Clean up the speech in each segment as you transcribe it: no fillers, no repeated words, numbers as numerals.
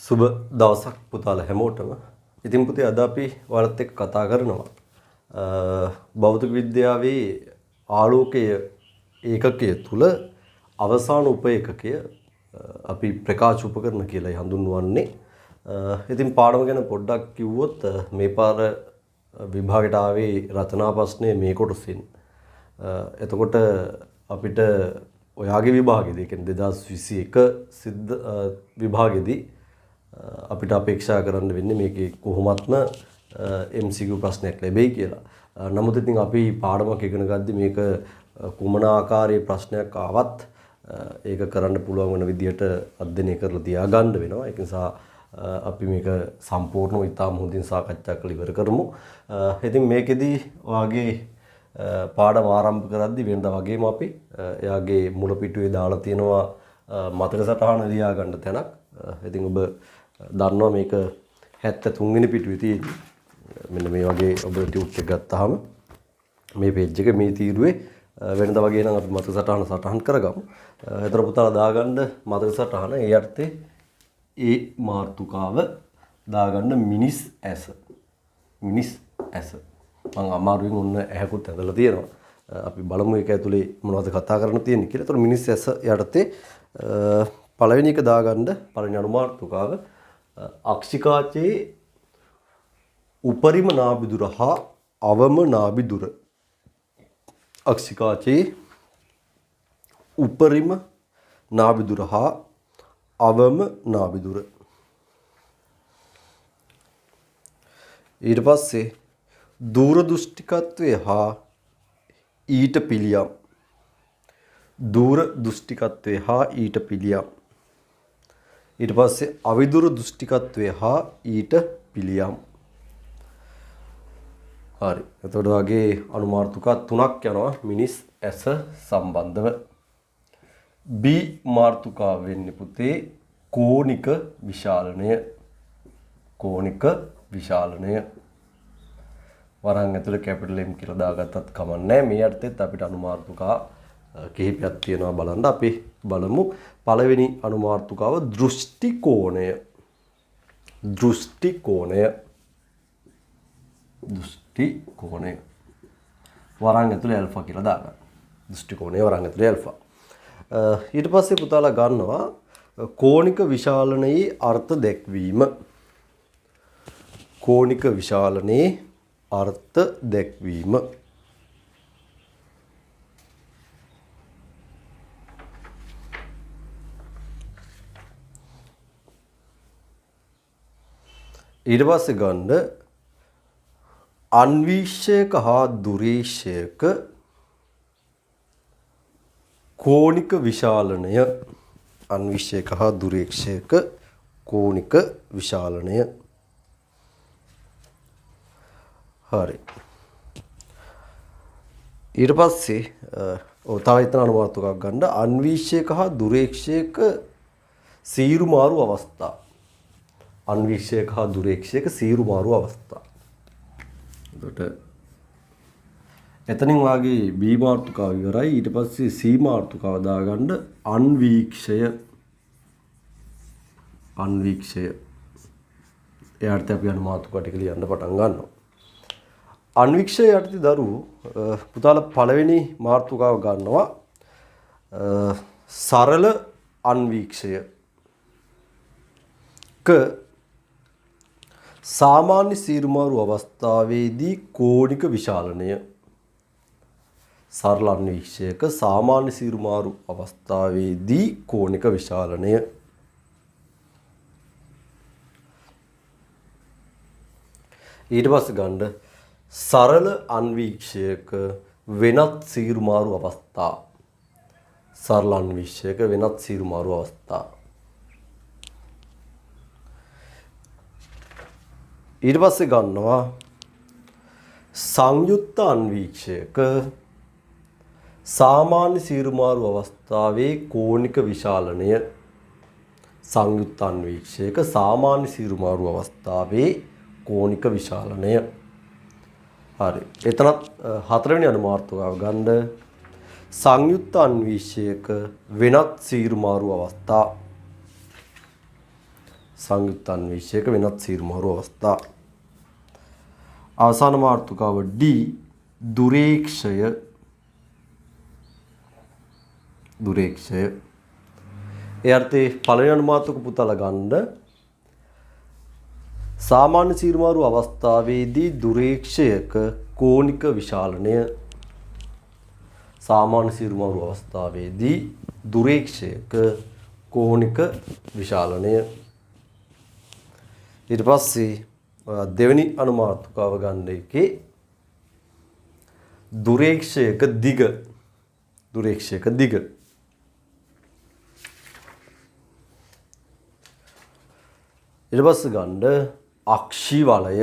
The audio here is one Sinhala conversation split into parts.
සුබ දවසක් පුතාලා හැමෝටම. ඉතින් පුතේ අද අපි ඔයාලත් එක්ක කතා කරනවා භෞතික විද්‍යාවේ ආලෝකයේ ඒකකය තුල අවසාන උප ඒකකය අපි ප්‍රකාශ උපකරණ කියලා හඳුන්වන්නේ. ඉතින් පාඩම ගැන පොඩ්ඩක් කිව්වොත් මේ පාර විභාගයට ආවේ රචනා ප්‍රශ්නේ මේ කොටසින්. එතකොට අපිට ඔයාගේ විභාගෙදී කියන්නේ 2021 සිද්ධ විභාගෙදී අපිට අපේක්ෂා කරන්න වෙන්නේ මේකේ කොහොමත්ම MCQ ප්‍රශ්නයක් ලැබෙයි කියලා. නමුත් ඉතින් අපි පාඩමක් ඉගෙන ගද්දි මේක කුමන ආකාරයේ ප්‍රශ්නයක් ආවත් ඒක කරන්න පුළුවන් වෙන විදිහට අධ්‍යයනය කරලා තියාගන්න වෙනවා. ඒක නිසා අපි මේක සම්පූර්ණව ඉතාම හොඳින් සාකච්ඡා කරලා ඉවර කරමු. ඉතින් මේකෙදී ඔයාගේ පාඩම ආරම්භ කරද්දී වෙනදා වගේම අපි එයාගේ මුල පිටුවේ දාලා තියෙනවා මතක සටහන ලියා ගන්න තැනක්. ඉතින් ඔබ දන්නවා මේක 73 වෙනි පිටුවේ තියෙන්නේ. මෙන්න මේ වගේ ඔබ ටියුට් එක ගත්තාම මේ පේජ් එක මේ තීරුවේ වෙනදා වගේ නම් අපි මතක සටහන කරගමු. ඒතර පුතාලා දාගන්න මතක සටහන ඒ අර්ථේ ඒ මාතෘකාව දාගන්න මිනිස් ඇස. මිනිස් ඇස. මම අමාරුවෙන් ඔන්න ඇහැකුත් ඇදලා තියෙනවා. අපි බලමු ඒක ඇතුලේ මොනවද කතා කරන්න තියෙන්නේ කියලා. ඒතර මිනිස් ඇස යටතේ පළවෙනි එක දාගන්න පළවෙනි අනුමාතෘකාව අක්ෂිකාචයේ උපරිම නාභිදුර හා අවම නාභිදුර. අක්ෂිකාචයේ උපරිම නාභිදුර හා අවම නාභිදුර. ඊට පස්සේ දූරදෘෂ්ටිකත්වය හා ඊට පිළියම්. දූරදෘෂ්ටිකත්වය හා ඊට පිළියම්. ඊට පස්සේ අවිදුර දෘෂ්ටිකත්වය හා ඊට පිළියම්. හරි. එතකොට වගේ අනුමාතෘකා තුනක් යනවා මිනිස් ඇස සම්බන්ධව. B මාතෘකාව වෙන්නේ පුතේ කෝණික විශාලනය. කෝණික විශාලනය. වරන් ඇතුලේ කැපිටල් M කියලා දාගත්තත් කමන්නේ. මේ අර්ථෙත් අපිට අනුමාතෘකා කිහිපයක් තියෙනවා බලන්න. අපි බලමු පළවෙනි අනුමාතෘකාව දෘෂ්ටි කෝණය. දෘෂ්ටි කෝණය. දෘෂ්ටි කෝණය. වරන් ඇතුලේ ඇල්ෆා කියලා දාගන්න. දෘෂ්ටි කෝණය වරන් ඇතුලේ ඇල්ෆා. ඊට පස්සේ පුතාලා ගන්නවා කෝණික විශාලනයේ අර්ථ දැක්වීම. කෝණික විශාලනයේ අර්ථ දැක්වීම. ඊට පස්සේ ගන්න අන්වීක්ෂයක හා දුරේක්ෂයක කෝණික විශාලනය. අන්වීක්ෂයක හා දුරේක්ෂයක කෝණික විශාලනය. හරි. ඊට පස්සේ තව එතන අනුමාතෘකාවක් ගන්න අන්වීක්ෂයක හා දුරේක්ෂයක සීරු මාරු අවස්ථා. අන්වීක්ෂයක හා දුරේක්ෂයක සීරු මාරු අවස්ථා. එතකොට එතනින් වාගේ B මාතෘකාව ඉවරයි. ඊට පස්සේ C මාතෘකාව දාගන්න අන්වීක්ෂය. අන්වීක්ෂය. එයාට අපි අනුමාතෘකා ටික ලියන්න පටන් ගන්නවා. අන්වීක්ෂය යටතේ දරුවෝ පුතාලා පළවෙනි මාතෘකාව ගන්නවා සරල අන්වීක්ෂය. සාමාන්‍ය සීරුමාරු අවස්ථාවේදී කෝණික විශාලනය. සරල අන්වීක්ෂයක සාමාන්‍ය සීරුමාරු අවස්ථාවේදී කෝණික විශාලනය. ඊට පස්සේ ගන්න සරල අන්වීක්ෂයක වෙනත් සීරුමාරු අවස්ථා. සරල අන්වීක්ෂයක වෙනත් සීරුමාරු අවස්ථා. ඊට පස්සේ ගන්නවා සංයුක්ත අන්වීක්ෂයක සාමාන්‍ය සීරුමාරු අවස්ථාවේ කෝණික විශාලනය. සංයුක්ත අන්වීක්ෂයක සාමාන්‍ය සීරුමාරු අවස්ථාවේ කෝණික විශාලනය. හරි. එතනත් හතරවෙනි අනුමාතෘකාව ගන්න සංයුක්ත අන්වීක්ෂයක වෙනත් සීරුමාරු අවස්ථා. සංයුක්ත අන්වීක්ෂයක වෙනත් සීරුමහරු අවස්ථා. අවසාන මාතෘකාව D දුරේක්ෂය. දුරේක්ෂය. ඒ අර්ථයේ පළවෙනි අනුමාතක පුතල ගන්න සාමාන්‍ය සීරුමහරු අවස්ථාවේදී දුරේක්ෂයක කෝණික විශාලනය. සාමාන්‍ය සීරුමහරු අවස්ථාවේදී දුරේක්ෂයක කෝණික විශාලනය. ඊට පස්සේ දෙවෙනි අනුමාතෘකාව ගන්න එකේ දුරේක්ෂයක දිග. දුරේක්ෂයක දිග. ඊට පස්සේ ගන්න අක්ෂි වලය.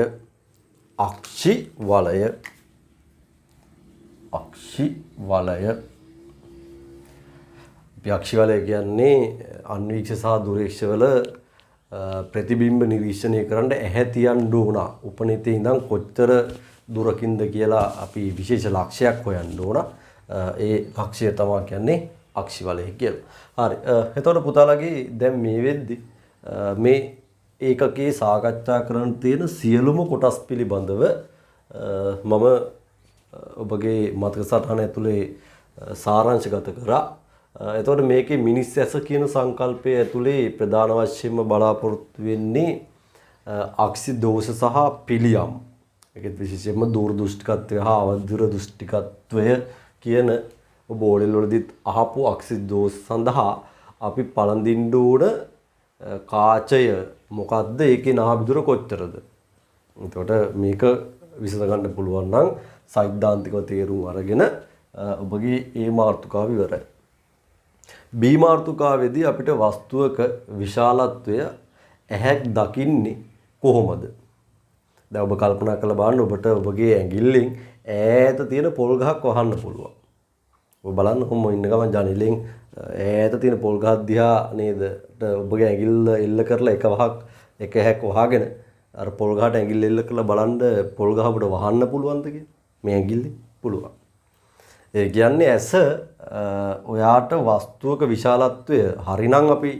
අක්ෂි වලය. අක්ෂි වලය. අක්ෂි වලය කියන්නේ අන්වීක්ෂ සහ දුරේක්ෂ වල ප්‍රතිබිම්බ නිරීක්ෂණය කරන්න ඇහැ තියන්න ඕන. උපනිතේ ඉඳන් කොච්චර දුරකින්ද කියලා අපි විශේෂ ලක්ෂයක් හොයන්න ඕන. ඒ ලක්ෂය තමයි කියන්නේ අක්ෂි වලය කියලා. හරි. එතකොට පුතාලගේ දැන් මේ වෙද්දි මේ ඒකකයේ සාකච්ඡා කරන්න තියෙන සියලුම කොටස් පිළිබඳව මම ඔබගේ මතක සටහන ඇතුලේ සාරාංශගත කරා. එතකොට මේකේ මිනිස් ඇස කියන සංකල්පය ඇතුලේ ප්‍රධාන වශයෙන්ම බලාපොරොත්තු වෙන්නේ අක්ෂි දෝෂ සහ පිළියම්. ඒකෙත් විශේෂයෙන්ම දූරදෘෂ්ටිකත්වය හා අවදුර දෘෂ්ටිකත්වය කියන ඔබ ඕලෙල් වලදීත් අහපු අක්ෂි දෝෂ සඳහා අපි පළඳින්න ඕන කාචය මොකද්ද? ඒකේ නාභිදුර කොච්චරද? එතකොට මේක විසඳ ගන්න පුළුවන් නම් සෛද්ධාන්තිකව තේරුම් අරගෙන ඔබගේ ඒ මාතෘකාව ඉවරයි. B මාතෘකාවේදී අපිට වස්තුවක විශාලත්වය ඇහැක් දකින්නේ කොහොමද? දැන් ඔබ කල්පනා කරලා බලන්න ඔබට ඔබගේ ඇඟිල්ලෙන් ඈත තියෙන පොල් ගහක් වහන්න පුළුවන්. ඔබ බලන්න කොහොම ඉන්න ගමන් ජනෙලෙන් ඈත තියෙන පොල් ගහක් දිහා නේද ඔබගේ ඇඟිල්ල එල්ල කරලා එක ඇහැක් වහගෙන අර පොල් ගහට ඇඟිල්ල එල්ල කරලා බලන්න පොල් ගහ ඔබට වහන්න පුළුවන්ද කියලා? මේ ඇඟිල්ලේ පුළුවන්. ඒ කියන්නේ ඇස ඔයාට වස්තුවක විශාලත්වය හරිනම් අපි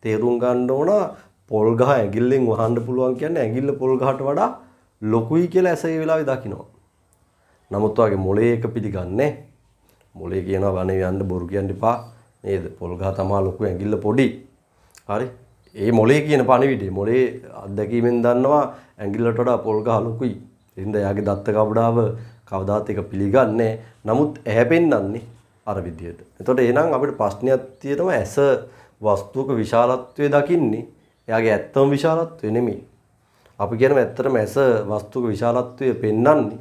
තේරුම් ගන්න ඕන පොල් ගහ ඇඟිල්ලෙන් වහන්න පුළුවන් කියන්නේ ඇඟිල්ල පොල් ගහට වඩා ලොකුයි කියලා ඇස ඒ වෙලාවේ දකිනවා. නමුත් ඔයාගේ මොලේ එක පිළිගන්නේ. මොලේ කියනවා වනේ යන්න බොරු කියන්න එපා නේද? පොල් ගහ තමයි ලොකු ඇඟිල්ල පොඩි. හරි. ඒ මොලේ කියන පණිවිඩය මොලේ අත්දැකීමෙන් දන්නවා ඇඟිල්ලට වඩා පොල් ගහ ලොකුයි. එහෙනම් එයාගේ දත්ත කවුඩාව කවදාත් එක පිළිගන්නේ. නමුත් ඇහැ පෙන්වන්නේ අර විදියට. එතකොට එහෙනම් අපිට ප්‍රශ්නයක් තියෙනවා ඇස වස්තුවක විශාලත්වය දකින්නේ එයාගේ ඇත්තම විශාලත්වය නෙමෙයි. අපි කියනවා ඇත්තටම ඇස වස්තුවක විශාලත්වය පෙන්වන්නේ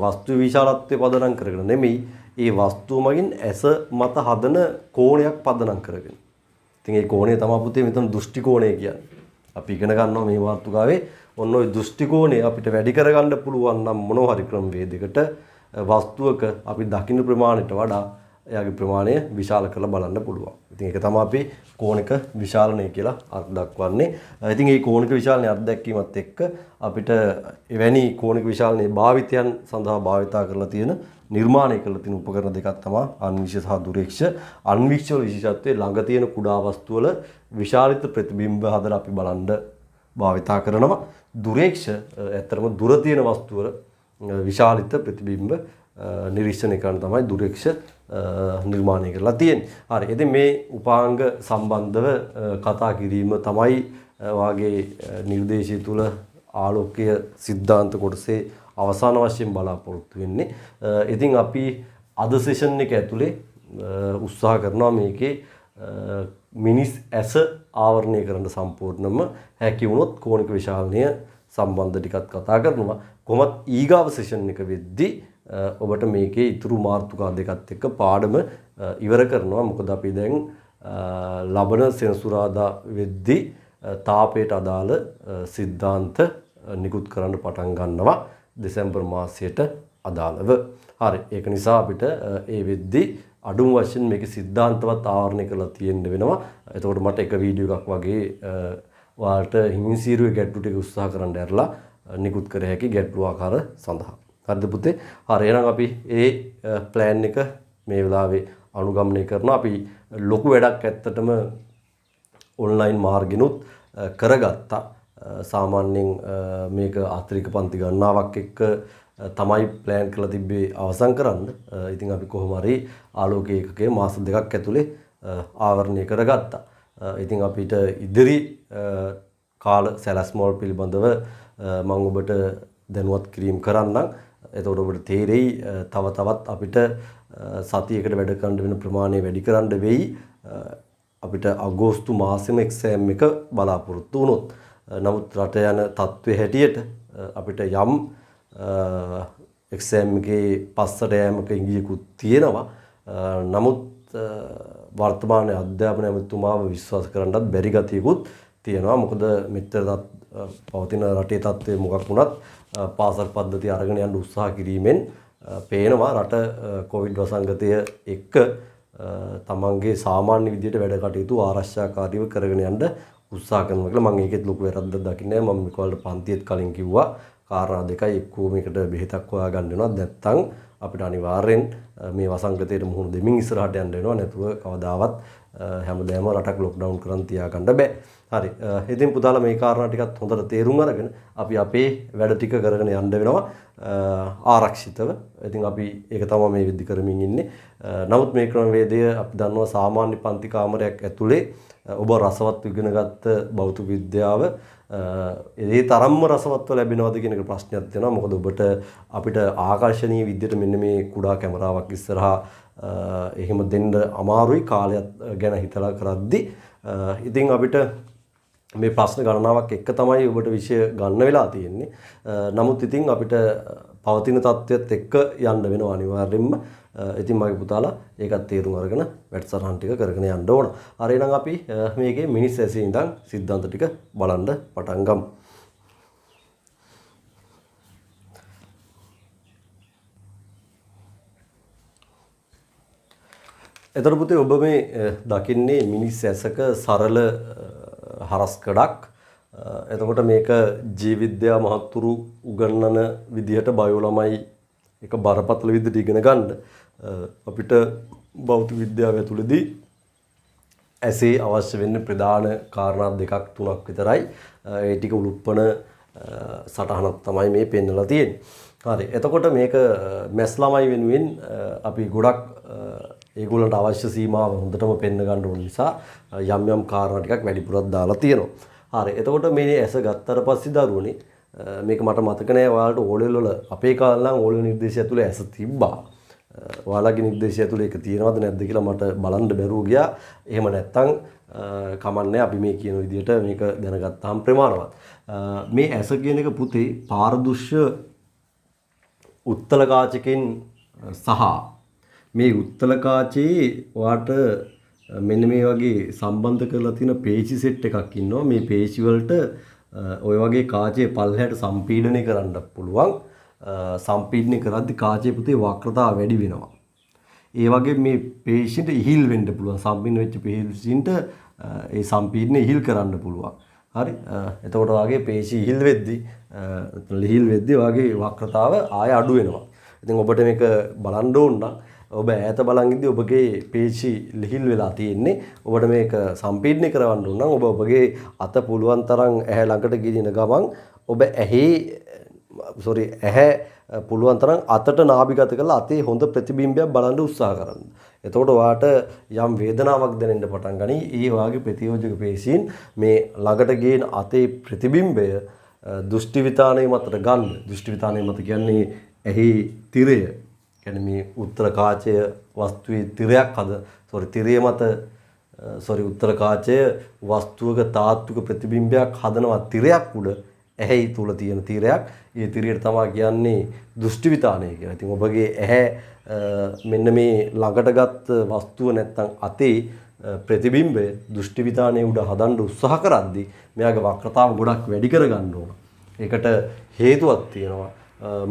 වස්තු විශාලත්වය පදනම් කරගෙන නෙමෙයි. ඒ වස්තුව මගින් ඇස මත හදන කෝණයක් පදනම් කරගෙන. ඉතින් ඒ කෝණය තමයි පුතේ මෙතන දෘෂ්ටි කෝණය කියන්නේ. අපි ඉගෙන ගන්නවා මේ මාතෘකාවේ ඔන්න ඔය දෘෂ්ටි කෝණය අපිට වැඩි කරගන්න පුළුවන් නම් මොනවා හරි ක්‍රමවේදයකට වස්තුවක අපි දකින්න ප්‍රමාණයට වඩා එයාගේ ප්‍රමාණය විශාල කරලා බලන්න පුළුවන්. ඉතින් ඒක තමයි අපි කෝණික විශාලනය කියලා අර්ථ දක්වන්නේ. ඉතින් මේ කෝණික විශාලනයේ අර්ථ දැක්වීමත් එක්ක අපිට එවැනි කෝණික විශාලනයේ භාවිතයන් සඳහා භාවිතා කරලා තියෙන නිර්මාණය කරලා තියෙන උපකරණ දෙකක් තමයි අන්වීක්ෂ සහ දුරේක්ෂ. අන්වීක්ෂ වල විශේෂත්වයේ ළඟ තියෙන කුඩා වස්තු වල විශාලිත ප්‍රතිබිම්බ හදලා අපි බලන්න භාවිතා කරනවා. දුරේක්ෂ ඇත්තටම දුර තියෙන වස්තු වල විශාලිත ප්‍රතිබිම්බ නිරීක්ෂණය කරන තමයි දුරේක්ෂ නිර්මාණය කරලා තියෙන්නේ. හරි. ඉතින් මේ උපාංග සම්බන්ධව කතා කිරීම තමයි වාගේ නිර්දේශය තුල ආලෝකීය સિદ્ધාන්ත කොටසේ අවසාන වශයෙන් බලාපොරොත්තු වෙන්නේ. ඉතින් අපි අද සෙෂන් එක ඇතුලේ උත්සාහ කරනවා මේකේ මිනිස් ඇස ආවරණය කරන්න සම්පූර්ණයෙන්ම හැකි වුණොත් කෝණික විශාලනය සම්බන්ධ ටිකක් කතා කරනවා. කොහොමත් ඊගාව සෙෂන් එක වෙද්දී ඔබට මේකේ ඉතුරු මාතෘකා දෙකත් එක්ක පාඩම ඉවර කරනවා. මොකද අපි දැන් ලබන සෙනසුරාදා වෙද්දී තාපයට අදාළ સિદ્ધාන්ත නිකුත් කරන්න පටන් ගන්නවා දෙසැම්බර් මාසයට අදාළව. හරි. ඒක නිසා අපිට ඒ වෙද්දී අඩුම වශයෙන් මේකේ સિદ્ધාන්තවත් ආවරණය කරලා තියෙන්න වෙනවා. එතකොට මට එක වීඩියෝ එකක් වගේ ඔයාලට හිමින්සීරුවේ ගැටළු ටික උත්සාහ කරන්න ඇරලා නිකුත් කර හැකි ගැටළු ආකාර සඳහා. හරිද පුතේ? හරි. එහෙනම් අපි ඒ ප්ලෑන් එක මේ වෙලාවේ අනුගමනය කරනවා. අපි ලොකු වැඩක් ඇත්තටම ඔන්ලයින් මාර්ගෙනුත් කරගත්තා. සාමාන්‍යයෙන් මේක ආත්‍රික පන්ති ගණනාවක් එක්ක තමයි ප්ලෑන් කරලා තිබ්බේ අවසන් කරන්න. ඉතින් අපි කොහොම හරි ආලෝක ඒකකයේ මාස 2ක් ඇතුලේ ආවරණය කරගත්තා. ඉතින් අපිට ඉදිරි කාල සැලැස්මවල පිළිබඳව මම ඔබට දැනුවත් කිරීම කරන්නම්. එතකොට ඔබට තේරෙයි තව තවත් අපිට සතියකට වැඩ කරන්න වෙන ප්‍රමාණය වැඩි කරන්න වෙයි. අපිට අගෝස්තු මාසෙම එක්සෑම් එක බලාපොරොත්තු වුණොත්. නමුත් රට යන තත්ත්වයේ හැටියට අපිට යම් එක්සෑම් එකේ පස්සට යෑමක ඉඟියකුත් තියෙනවා. නමුත් වර්තමාන අධ්‍යාපන ඇමතුමාව විශ්වාස කරන්නත් බැරි ගතියකුත් තියෙනවා. මොකද මෙතන පවතින රටේ තත්ත්වය මොකක් වුණත් පාසල් පද්ධතිය අරගෙන යන්න උත්සාහ කිරීමෙන් පේනවා රට කොවිඩ් වසංගතය එක්ක තමන්ගේ සාමාන්‍ය විදියට වැඩ කටයුතු ආරක්ෂාකාරීව කරගෙන යන්න උත්සාහ කරනවා කියලා. මම ඒකෙත් ලොකු වැරද්දක් දකින්නේ නැහැ. මම මේකවලට පන්තියත් කලින් කිව්වා කාරණා දෙකයි. එක්කෝ මේකට බෙහෙතක් හොයාගන්න වෙනවා. නැත්නම් අපිට අනිවාර්යෙන් මේ වසංගතයට මුහුණ දෙමින් ඉස්සරහට යන්න වෙනවා. නැතුව කවදාවත් හැමදේම රටක් ලොක්ඩවුන් කරන් තියාගන්න බෑ. හරි. ඉතින් පුතාලා මේ කාරණා ටිකත් හොඳට තේරුම් අරගෙන අපි අපේ වැඩ ටික කරගෙන යන්න වෙනවා ආරක්ෂිතව. ඉතින් අපි ඒක තමයි මේ විදි කරමින් ඉන්නේ. නමුත් මේ ක්‍රමවේදය අපි දන්නවා සාමාන්‍ය පන්ති කාමරයක් ඇතුලේ ඔබ රසවත් ඉගෙනගත්ත භෞතික විද්‍යාව ඒ තරම්ම රසවත්ව ලැබෙනවද කියන එක ප්‍රශ්නයක් තියෙනවා. මොකද ඔබට අපිට ආකර්ශනීය විදියට මෙන්න මේ කුඩා කැමරාවක් ඉස්සරහා එහෙම දෙන්න අමාරුයි කාලයක් ගැන හිතලා කරද්දි. ඉතින් අපිට මේ ප්‍රශ්න ගණනාවක් එක්ක තමයි ඔබට විෂය ගන්න වෙලා තියෙන්නේ. නමුත් ඉතින් අපිට පවතින තත්ත්වයට එක්ක යන්න වෙනවා අනිවාර්යෙන්ම. ඉතින් මගේ පුතාලා ඒකත් තේරුම් අරගෙන වැඩසටහන් ටික කරගෙන යන්න ඕන. හරි එහෙනම් අපි මේකේ මිනිස් ඇසේ ඉඳන් සිද්ධාන්ත ටික බලන්න පටන් ගමු. එතකොට පුතේ ඔබ මේ දකින්නේ මිනිස් ඇසක සරල හරස්කඩක්. එතකොට මේක ජීව විද්‍යා මහත්තුරු උගන්වන විදිහට බයෝ ළමයි එක බරපතල විදිහට ඉගෙන ගන්න අපිට භෞතික විද්‍යාව ඇතුළේදී ඇසේ අවශ්‍ය වෙන්නේ ප්‍රධාන කාරණා දෙකක් තුනක් විතරයි. ඒ ටික උලුප්පන සටහනක් තමයි මේ පෙන්වලා තියෙන්නේ. හරි. එතකොට මේක මැස් ළමයි වෙනුවෙන් අපි ගොඩක් ඒගොල්ලන්ට අවශ්‍ය සීමාව හොඳටම පෙන්න ගන්න ඕන නිසා යම් යම් කාරණා ටිකක් වැඩිපුරක් දාලා තියෙනවා. හරි. එතකොට මේ ඇස ගත්තට පස්සේ දරුවනේ මේක මට මතක නෑ ඔයාලට ඕලෙවල් වල අපේ කාලේ නම් ඕලෙවල් නිර්දේශය ඇතුලේ ඇස තිබ්බා. ඔයාලගේ නිර්දේශය ඇතුලේ ඒක තියෙනවද නැද්ද කියලා මට බලන්න බැරුව ගියා. එහෙම නැත්තම් කමන්නේ අපි මේ කියන විදිහට මේක දැනගත්තාම ප්‍රමාණවත්. මේ ඇස කියන එක පුතේ පාරදෘශ්‍ය උත්තල කාචකෙන් සහ මේ උත්තල කාචේ ඔයාට මෙන්න මේ වගේ සම්බන්ධ කරලා තියෙන පේශි සෙට් එකක් ඉන්නවා. මේ පේශි වලට ඔය වගේ කාචයේ පල්ලෙහාට සම්පීඩනය කරන්න පුළුවන්. සම්පීඩනය කරද්දී කාචයේ පුතේ වක්‍රතාව වැඩි වෙනවා. ඒ වගේ මේ පේශින්ට ඉහිල් වෙන්න පුළුවන්. සම්පීඩන වෙච්ච පේශින්ට ඒ සම්පීඩනය ඉහිල් කරන්න පුළුවන්. හරි. එතකොට වාගේ පේශි ඉහිල් වෙද්දී ලිහිල් වෙද්දී වාගේ වක්‍රතාව ආය අඩු වෙනවා. ඉතින් ඔබට මේක බලන්න ඕන නම් ඔබ ඈත බලන් ඉද්දී ඔබගේ පේශි ලිහිල් වෙලා තියෙන්නේ. ඔබට මේක සම්පීඩනය කරවන්න ඕන නම් ඔබ ඔබගේ අත පුළුවන් තරම් ඇහැ ළඟට ගෙනින ගමන් ඔබ ඇහැ පුළුවන් තරම් අතට නාභිගත කරලා අතේ හොඳ ප්‍රතිබිම්බයක් බලන්න උත්සාහ කරන්න. එතකොට ඔයාට යම් වේදනාවක් දැනෙන්න පටන් ගනී. ඒ වාගේ ප්‍රතියෝජක පේශීන් මේ ළඟට ගේන අතේ ප්‍රතිබිම්බය දෘෂ්ටි විතානයේ මතට ගන්න. දෘෂ්ටි විතානයේ මත කියන්නේ ඇහි තිරය. කියන්නේ මේ උත්තර කාචය වස්තුවේ තිරයක් උත්තර කාචය වස්තුවක තාත්වික ප්‍රතිබිම්බයක් හදනවා තිරයක් උඩ ඇහි තුල තියෙන තිරයක්. ඒ තිරයට තමයි කියන්නේ දෘෂ්ටි විතානය කියලා. ඉතින් ඔබගේ ඇහැ මෙන්න මේ ළඟට ගත්ත වස්තුව නැත්තම් අතේ ප්‍රතිබිම්බය දෘෂ්ටි විතානයේ උඩ හදන්න උත්සාහ කරද්දී මෙයාගේ වක්‍රතාව ගොඩක් වැඩි කරගන්න ඕන. ඒකට හේතුවක් තියෙනවා.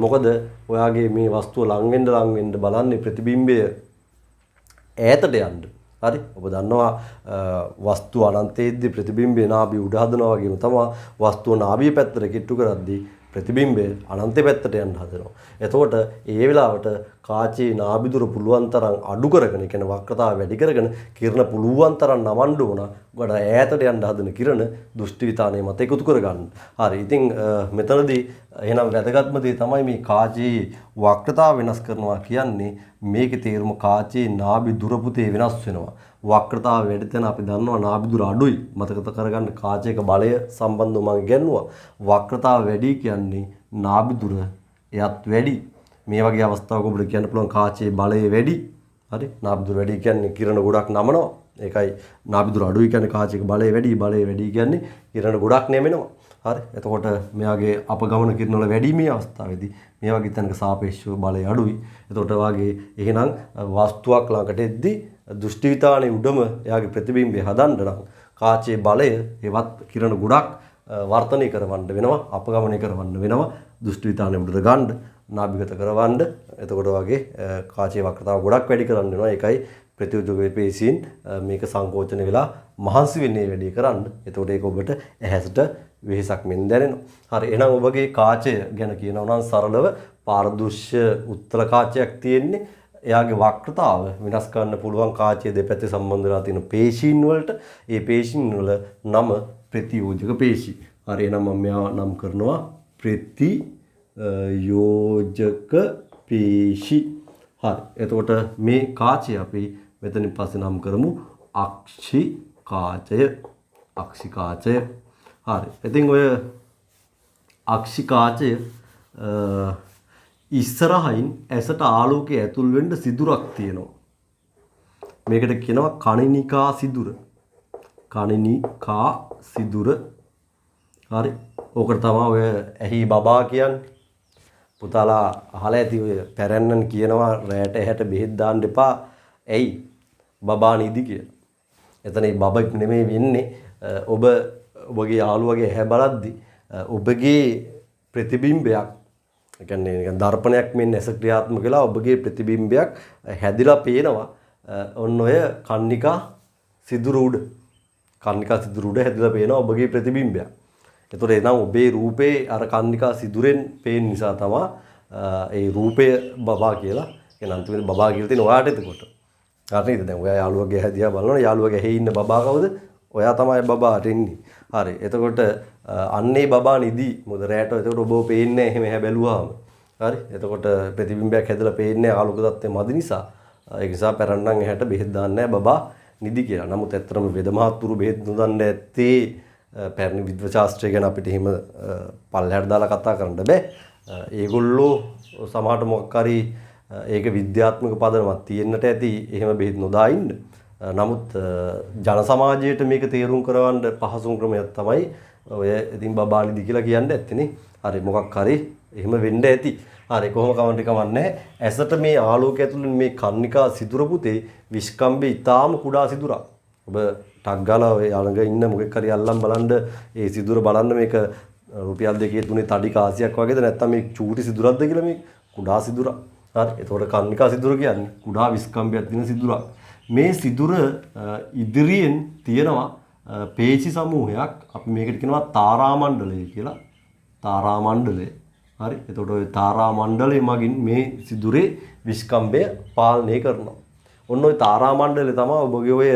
මොකද ඔයාගේ මේ වස්තුව ලං වෙන්න බලන්නේ ප්‍රතිබිම්බය ඈතට යන්න. හරි. ඔබ දන්නවා වස්තුව අනන්තයේදී ප්‍රතිබිම්බේ නාභිය උඩ හදනවා වගේම තමයි වස්තුව නාභිය පැත්තට කිට්ටු කරද්දී ප්‍රතිබිම්බය අනන්තය පැත්තට යන්න හදනවා. එතකොට ඒ වෙලාවට කාචේ නාභිදුර පුළුවන් තරම් අඩු කරගෙන, ඒ කියන්නේ වක්‍රතාව වැඩි කරගෙන කිරණ පුළුවන් තරම් නමන්න ඕන. වඩා ඈතට යන්න හදන කිරණ දෘෂ්ටි විතානයේ මත එකතු කරගන්න. හරි. ඉතින් මෙතනදී එහෙනම් වැදගත්ම දේ තමයි මේ කාචේ වක්‍රතාව වෙනස් කරනවා කියන්නේ මේකේ තේරුම කාචේ නාභිදුර පුතේ වෙනස් වෙනවා. වක්‍රතාව වැඩි තැන අපි දන්නවා නාභිදුර අඩුයි. මතක කරගන්න කාචයක බලය සම්බන්ධව මම ඉගෙනුවා. වක්‍රතාව වැඩි කියන්නේ නාභිදුර එයත් වැඩි. මේ වගේ අවස්ථාවක ඔබට කියන්න පුළුවන් කාචයේ බලය වැඩි. හරි. නාභිදුර වැඩි කියන්නේ කිරණ ගොඩක් නමනවා. ඒකයි නාභිදුර අඩුයි කියන්නේ කාචයක බලය වැඩි. බලය වැඩි කියන්නේ කිරණ ගොඩක් නැමෙනවා. හරි. එතකොට මෙයාගේ අපගමන කිරණ වල වැඩි මේ අවස්ථාවේදී මේ වගේ තැනක සාපේක්ෂව බලය අඩුයි. එතකොට වාගේ එහෙනම් වස්තුවක් ළඟට එද්දී දෘෂ්ටි විතානයේ උඩම එයාගේ ප්‍රතිබිම්බය හදන්න නම් කාචයේ බලය එවත් කිරණ ගොඩක් වර්ධනය කරවන්න වෙනවා, අපගමනය කරවන්න වෙනවා, දෘෂ්ටි විතානයේ උඩට ගන්න, නාභිගත කරවන්න. එතකොට වගේ කාචයේ වක්‍රතාව ගොඩක් වැඩි කරන්න වෙනවා. ඒකයි ප්‍රතිඋද්‍යෝග පේශීන් මේක සංකෝචන වෙලා මහන්සි වෙන්නේ වැඩි කරන්න. එතකොට ඒක ඔබට ඇහැසට වෙහසක් මෙන් දැනෙනවා. හරි. එහෙනම් ඔබගේ කාචය ගැන කියනවා නම් සරලව පාරදෘශ්‍ය උත්තර කාචයක් තියෙන්නේ. එයාගේ වක්‍රතාව වෙනස් කරන්න පුළුවන් කාචයේ දෙපැත්තේ සම්බන්ධ වෙලා තියෙන පේශීන් වලට. ඒ පේශීන් වල නම ප්‍රතියෝජක පේශී. හරි. එහෙනම් මම මෙයා නම් කරනවා ප්‍රතියෝජක පේශී. හරි. එතකොට මේ කාචය අපි මෙතනින් පස්සේ නම් කරමු අක්ෂිකාචය. අක්ෂිකාචය. හරි. ඉතින් ඔය අක්ෂිකාචය ඉස්සරහින් ඇසට ආලෝකය ඇතුල් වෙන්න සිදුරක් තියෙනවා. මේකට කියනවා කණිනිකා සිදුර. කණිනිකා සිදුර. හරි. ඕකට තමයි ඔය ඇහි බබා කියන්නේ. පුතාලා අහලා ඇති ඔය පැරැන්නන් කියනවා රැට ඇහැට බෙහෙත් දාන්න එපා. ඇයි? බබා නිදි කියලා. එතන මේ බබෙක් නෙමෙයි වෙන්නේ. ඔබගේ යාළුවගේ ඇහැ බලද්දි ඔබගේ ප්‍රතිබිම්බයක්, ඒ කියන්නේ නිකන් දර්පණයක් මෙන්න ඇස ක්‍රියාත්මක වෙලා ඔබගේ ප්‍රතිබිම්බයක් හැදිලා පේනවා. ඔන්න ඔය කන්නිකා සිදුරු උඩ. කන්නිකා සිදුරු උඩ හැදිලා පේනවා ඔබගේ ප්‍රතිබිම්බයක්. එතකොට එනම් ඔබේ රූපේ අර කන්නිකා සිදුරෙන් පේන නිසා තමයි ඒ රූපය බබා කියලා. කියන අන්තිමට බබා කියලා තියෙන ඔයාට එතකොට. හරිද? දැන් ඔයා යාළුවගේ ඇහැ දිහා බලනවා. යාළුවගේ ඇහි ඉන්න බබා කවුද? ඔයා තමයි බබාට ඉන්නේ. හරි. එතකොට අන්නේ බබා නිදි. මොකද රැට එතකොට ඔබව පේන්නේ නැහැ එහෙම ඇහැ බැලුවාම. හරි. එතකොට ප්‍රතිබිම්බයක් හැදලා පේන්නේ ආලෝක තත්ත්වය මදි නිසා. ඒක නිසා පැරණන් ඇහැට බෙහෙත් දාන්නේ නැහැ බබා නිදි කියලා. නමුත් ඇත්තටම වෙද මහත්තුරු බෙහෙත් නොදන්න ඇත්තේ පැරණි විද්‍යා ශාස්ත්‍රය ගැන අපිට එහෙම පල්ලෙහාට දාලා කතා කරන්න බෑ. ඒගොල්ලෝ සමහරට මොකක් හරි ඒක විද්‍යාත්මක පදනමක් තියෙන්නට ඇති එහෙම බෙහෙත් නොදා ඉන්න. නමුත් ජන සමාජයට මේක තේරුම් කරවන්න පහසුම ක්‍රමයක් තමයි ඔය ඉතින් බබානිදි කියලා කියන්නේ ඇත්තනේ. හරි. මොකක් හරි එහෙම වෙන්න ඇති. හරි. කොහොම කවන්ටි කවන්නේ. ඇසට මේ ආලෝකය ඇතුළේ මේ කන්නිකා සිදුර පුතේ විස්කම්බේ ඊටාම කුඩා සිදුරක්. ඔබ ටක් ගාලා ඔය ළඟ ඉන්න මොකෙක් හරි අල්ලන් බලන්න ඒ සිදුර බලන්න මේක රුපියල් 2 3 තඩි කාසියක් වගේද නැත්නම් මේ චූටි සිදුරක්ද කියලා මේ කුඩා සිදුරක්. හරි. එතකොට කන්නිකා සිදුර කියන්නේ කුඩා විස්කම්බයක් තියෙන සිදුරක්. මේ සිදුර ඉදිරියෙන් තියෙනවා පේශි සමූහයක්. අපි මේකට කියනවා තාරා මණ්ඩලය කියලා. තාරා මණ්ඩලය. හරි. එතකොට ඔය තාරා මණ්ඩලය මගින් මේ සිදුරේ විස්කම්බය පාලනය කරනවා. ඔන්න ඔය තාරා මණ්ඩලය තමයි ඔබගේ ඔය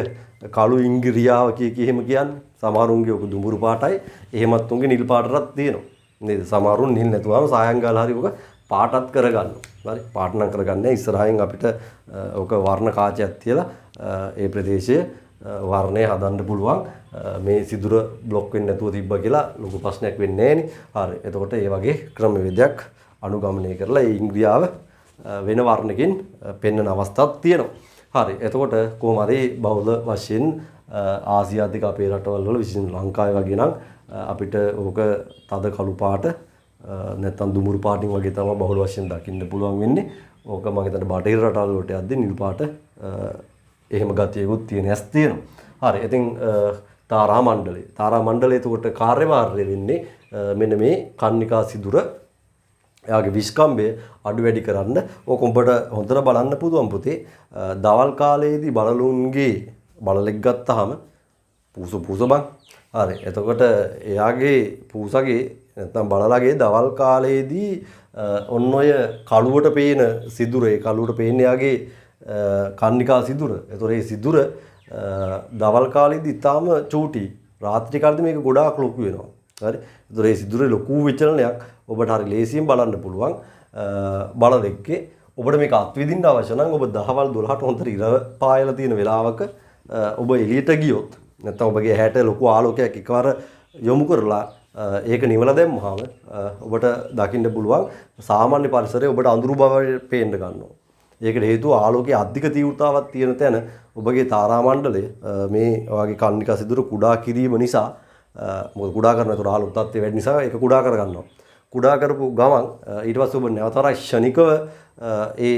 කළු ඉංගිරියාව කිය එහෙම කියන්නේ. සමහරුන්ගේ ඔක දුඹුරු පාටයි. එහෙමත් උන්ගේ නිල් පාටටත් තියෙනවා. නේද? සමහරුන් නිල් නැතුවම සායම් ගාලා හරි ඔක පාටත් කරගන්නවා. හරි. පාට නම් කරගන්නේ ඉස්සරහින් අපිට ඔක වර්ණ කාචයක් තියලා ඒ ප්‍රදේශයේ වර්ණය හදන්න පුළුවන්. මේ සිදුර બ્લોක් වෙන්නේ නැතුව තිබ්බා කියලා ලොකු ප්‍රශ්නයක් වෙන්නේ නැහැ නේ. හරි. එතකොට මේ වගේ ක්‍රමවේදයක් අනුගමනය කරලා ඒ ඉංග්‍රියාව වෙන වර්ණකින් පෙන්වන අවස්ථාවක් තියෙනවා. හරි. එතකොට කොහොම හරි බෞද්ධ වශයෙන් ආසියාතික අපේ රටවල් වල විශේෂයෙන් ලංකාවේ වගේ නම් අපිට ඕක තද කළු පාට නැත්නම් දුමුරු පාටින් වගේ තමයි බහුල වශයෙන් දකින්න පුළුවන් වෙන්නේ. ඕක මම හිතන්නේ බටහිර රටවල් වලට යද්දී නිල් පාට එහෙම ගතියකුත් තියෙන ඇස් තියෙනවා. හරි. ඉතින් තාරා මණ්ඩලය. තාරා මණ්ඩලය එතකොට කාර්යභාරය වෙන්නේ මෙන්න මේ කන්නිකා සිදුර එයාගේ විස්කම්බය අඩු වැඩි කරන්න. ඕක උඹට හොඳට බලන්න පුළුවන් පුතේ. දවල් කාලයේදී බලලුන්ගේ බලලෙක් ගත්තාම පූස බං හරි. එතකොට එයාගේ පූසගේ නැත්නම් බලලාගේ දවල් කාලයේදී ඔන්න ඔය කළුවට පේන සිදුර ඒ කළුවට පේන්නේ එයාගේ කන්නිකා සිදුර. ඒතොර ඒ සිදුර දවල් කාලේදී ඊටාම චූටි. රාත්‍රී කාලේදී මේක ගොඩාක් ලොකු වෙනවා. හරි. ඒතොර ඒ සිදුරේ ලොකු විචලනයක් ඔබට හරි ලේසියෙන් බලන්න පුළුවන්. බල දෙකේ ඔබට මේක අත්විඳින්න අවශ්‍ය නම් ඔබ දහවල් 12ට හොඳට ඉර පායලා තියෙන වෙලාවක ඔබ එළියට ගියොත් නැත්නම් ඔබගේ ඇහැට ලොකු ආලෝකයක් එකවර යොමු කරලා ඒක නිවලා දැම්මහම ඔබට දකින්න පුළුවන් සාමාන්‍ය පරිසරයේ ඔබට අඳුරු බව පේන්න ගන්නවා. ඒකට හේතුව ආලෝකයේ අධික තීව්‍රතාවක් තියෙන තැන ඔබගේ තාරා මණ්ඩලය මේ වගේ කන්නිකා සිදුර කුඩා කිරීම නිසා මොකද කුඩා කරනකොට ආලෝක තත්ත්වය වැඩි නිසා ඒක කුඩා කර ගන්නවා. කුඩා කරපු ගමන් ඊට පස්සේ ඔබ නැවතරයි ක්ෂණිකව ඒ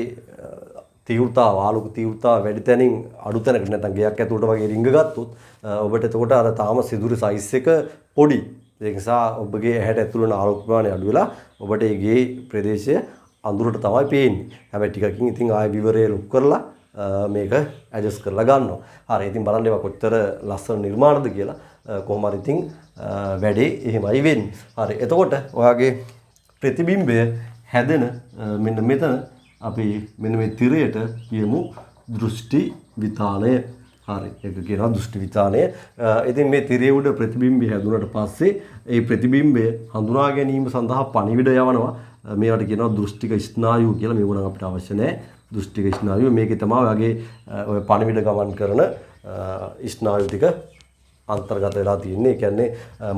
තීව්‍රතාව ආලෝක තීව්‍රතාව වැඩි තැනින් අඩු තැනකට නැත්නම් ගයක් ඇතුළට වගේ රිංග ගත්තොත් ඔබට එතකොට අර තාම සිදුරු සයිස් එක පොඩි. ඒ නිසා ඔබගේ ඇහැට ඇතුළු වෙන ආලෝක ප්‍රමාණය අඩු වෙලා ඔබට ඒ ගේ ප්‍රදේශය අඳුරට තමයි පේන්නේ. හැබැයි ටිකකින් ඉතින් ආයෙ විවරය ලොක් කරලා මේක ඇඩ්ජස්ට් කරලා ගන්නවා. හරි. ඉතින් බලන්න ඒවා කොච්චර ලස්සන නිර්මාණද කියලා. කොහොම හරි ඉතින් වැඩේ එහෙමයි වෙන්නේ. හරි. එතකොට ඔයාගේ ප්‍රතිබිම්බය හැදෙන මෙන්න මෙතන අපි මෙන්න මේ තිරයට කියමු දෘෂ්ටි විතානය. හරි. ඒක කියනවා දෘෂ්ටි විතානය. ඉතින් මේ තිරයේ උඩ ප්‍රතිබිම්බය හැදුනට පස්සේ ඒ ප්‍රතිබිම්බය හඳුනා ගැනීම සඳහා පණිවිඩ යවනවා. මේවට කියනවා දෘෂ්ටික ස්නායු කියලා. මේක නම් අපිට අවශ්‍ය නැහැ. දෘෂ්ටික ස්නායු මේකේ තමයි ඔයගේ ඔය පණිවිඩ ගමන් කරන ස්නායු ටික අන්තර්ගත වෙලා තියෙන්නේ. ඒ කියන්නේ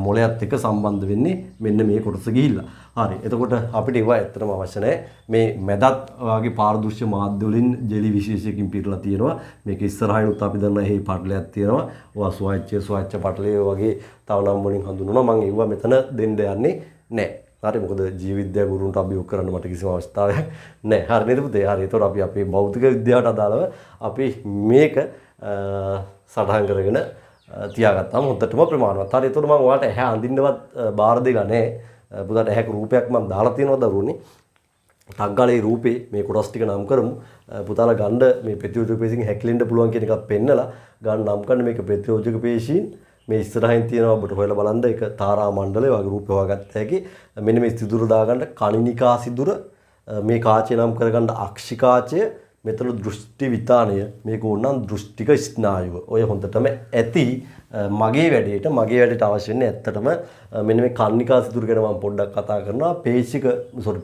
මොළයත් එක්ක සම්බන්ධ වෙන්නේ මෙන්න මේ කොටස ගිහිල්ලා. හරි. එතකොට අපිට ඒවා ඇත්තටම අවශ්‍ය නැහැ. මේ මැදත් ඔයගේ පාරදෘශ්‍ය මාධ්‍ය වලින් ජෙලි විශේෂයකින් පිරලා තියෙනවා. මේක ඉස්සරහින් උත් අපි දන්නා හේ පටලයක් තියෙනවා. ඔයා ස්වච්ඡ පටලය වගේ තව නම් වලින් හඳුන්වනවා. මම ඒවා මෙතන දෙන්න යන්නේ නැහැ. හරි. මොකද ජීව විද්‍යා ගුරුන්ට අභියෝග කරන්න මට කිසිම අවස්ථාවක් නැහැ. හරි නේද පුතේ? හරි. එතකොට අපි අපේ භෞතික විද්‍යාවට අදාළව අපි මේක සටහන් කරගෙන තියාගත්තාම හොඳටම ප්‍රමාණවත්. හරි. එතකොට මම ඔයාලට ඇහැ අඳින්නවත් බාර දෙලා නැහැ. පුතාට ඇහැක රූපයක් මම දාලා තියෙනවා දරුවනේ. ටග්ගලේ රූපේ මේ කොටස් ටික නම් කරමු. පුතාලා ගන්න මේ ප්‍රතියෝජක පේශීන් හැකිලෙන්න පුළුවන් කියන එකක් පෙන්නලා ගන්න නම් කරන මේක ප්‍රතියෝජක පේශීන් මේ ඉස්සරහින් තියෙනවා ඔබට හොයලා බලන්න ඒක තාරා මණ්ඩලය වගේ රූප හොයාගත්ත හැකි. මෙන්න මේ සිදුර දාගන්න කණිනිකා සිදුර මේ කාචය නම් කරගන්න අක්ෂිකාචය මෙතන දෘෂ්ටි විතානය මේක ඕනනම් දෘෂ්ටික ස්නායුව. ඔය හොඳටම ඇති මගේ වැඩේට අවශ්‍ය වෙන්නේ ඇත්තටම මෙන්න මේ කන්නිකා සිදුර ගැන මම පොඩ්ඩක් කතා කරනවා.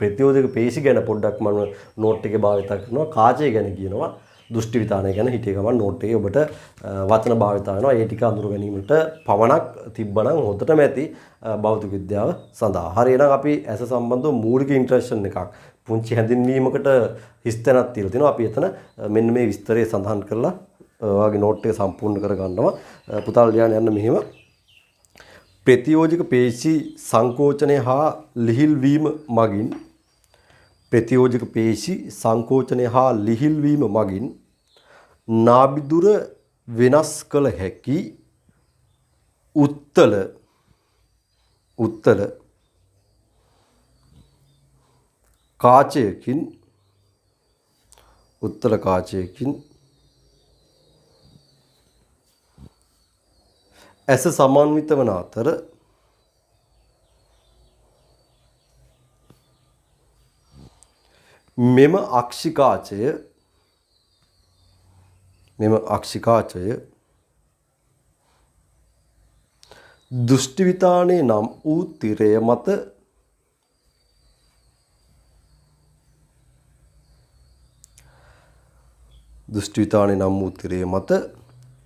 ප්‍රතියෝජක පේශි ගැන පොඩ්ඩක් මම නෝට් එකේ භාවිත කරනවා. කාචය ගැන කියනවා. දෘෂ්ටි විතානය ගැන හිතේ ගමන් නෝට් එකේ ඔබට වචන භාවිත වෙනවා. ඒ ටික අඳුර ගැනීමට පමණක් තිබ්බනම් හොඳටම ඇති භෞතික විද්‍යාව සඳහා. හරි. එහෙනම් අපි ඇස සම්බන්ධව මූලික ඉන්ට්‍රොඩක්ෂන් එකක් පුංචි හැඳින්වීමකට හිස්තැනක් තියලා තිනවා. අපි එතන මෙන්න මේ විස්තරය සඳහන් කරලා ඔයාගේ නෝට් එක සම්පූර්ණ කරගන්නවා. පුතාලා ලියන්න යන්න මෙහෙම. ප්‍රතියෝජක පේශි සංකෝචනය හා ලිහිල් වීම මගින් ප්‍රතියෝජක පේශි සංකෝචනය හා ලිහිල් වීම මගින් නාභිදුර වෙනස් කළ හැකි උත්තල කාචයකින් ඇස සමන්විත වන අතර මෙම අක්ෂිකාචය දෘෂ්ටි විතානයේ නම් වූ තිරය මත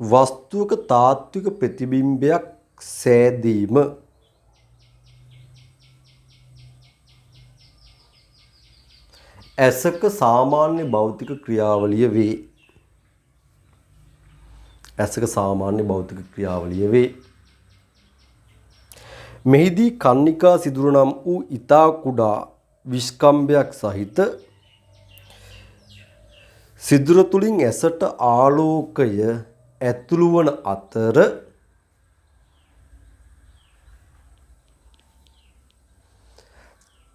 වස්තුවක තාත්වික ප්‍රතිබිම්බයක් සෑදීම ඇසක සාමාන්‍ය භෞතික ක්‍රියාවලිය වේ. මෙහිදී කන්නිකා සිදුර නම් වූ ඊතා කුඩා විස්කම්භයක් සහිත සිදුර තුලින් ඇසට ආලෝකය ඇතුළු වන අතර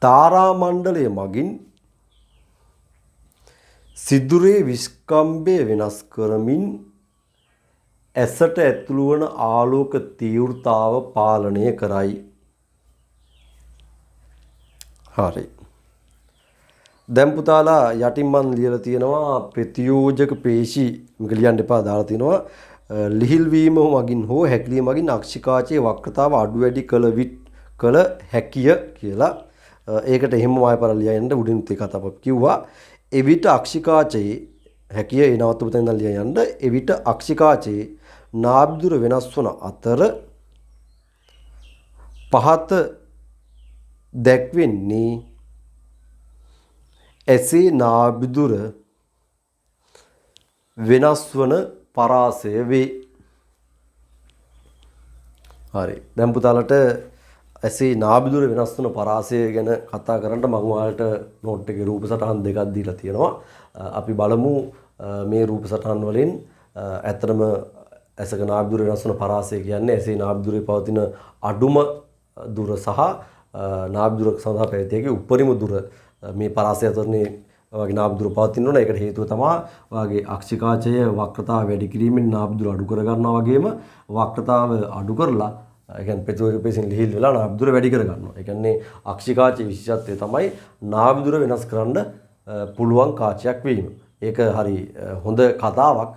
තාරා මණ්ඩලය මගින් සිදුරේ විස්කම්භය වෙනස් කරමින් ඇසට ඇතුළු වන ආලෝක තීව්‍රතාව පාලනය කරයි. හරි. දැන් පුතාලා යටින් මන් ලියලා තියෙනවා ප්‍රතියෝජක පේශි මේක ලියන්න එපා දාලා තිනවා ලිහිල් වීම මගින් හෝ හැකිලිම මගින් අක්ෂිකාචයේ වක්‍රතාව අඩු වැඩි කළ හැකිය කියලා. ඒකට එහෙම වායපර ලියන්න උඩින් තේ කතාව කිව්වා. එවිට අක්ෂිකාචයේ හැකිය ඒ නවත්ත පුතෙන් ඉඳන් ලියන්න. එවිට අක්ෂිකාචයේ නාභිදුර වෙනස් වන අතර පහත දැක්වෙන්නේ එසේ නාභිදුර වෙනස් වන පරාසය වේ. හරි. දැන් පුතාලට එසේ නාභිදුර වෙනස් වන පරාසය ගැන කතා කරන්න මම ඔයාලට නෝට් එකේ රූප සටහන් දෙකක් දීලා තියෙනවා. අපි බලමු මේ රූප සටහන් වලින් ඇත්තටම ඇසක නාභිදුර වෙනස් වන පරාසය කියන්නේ එසේ නාභිදුරේ පවතින අඩුම දුර සහ නාභිදුර සඳහා පැවතිය හැකි උපරිම දුර මේ පරාසය අතරනේ වගේ නාභිදුර පවතින ඕන. ඒකට හේතුව තමයි ඔයාගේ අක්ෂිකාචය වක්‍රතාව වැඩි කිරීමෙන් නාභිදුර අඩු කර ගන්නවා වගේම වක්‍රතාව අඩු කරලා ඒ කියන්නේ ප්‍රතියෝජක පේශින් ලිහිල් වෙලා නාභිදුර වැඩි කර ගන්නවා. ඒ කියන්නේ අක්ෂිකාචයේ විශේෂත්වය තමයි නාභිදුර වෙනස් කරන්න පුළුවන් කාචයක් වීම. ඒක හරි හොඳ කතාවක්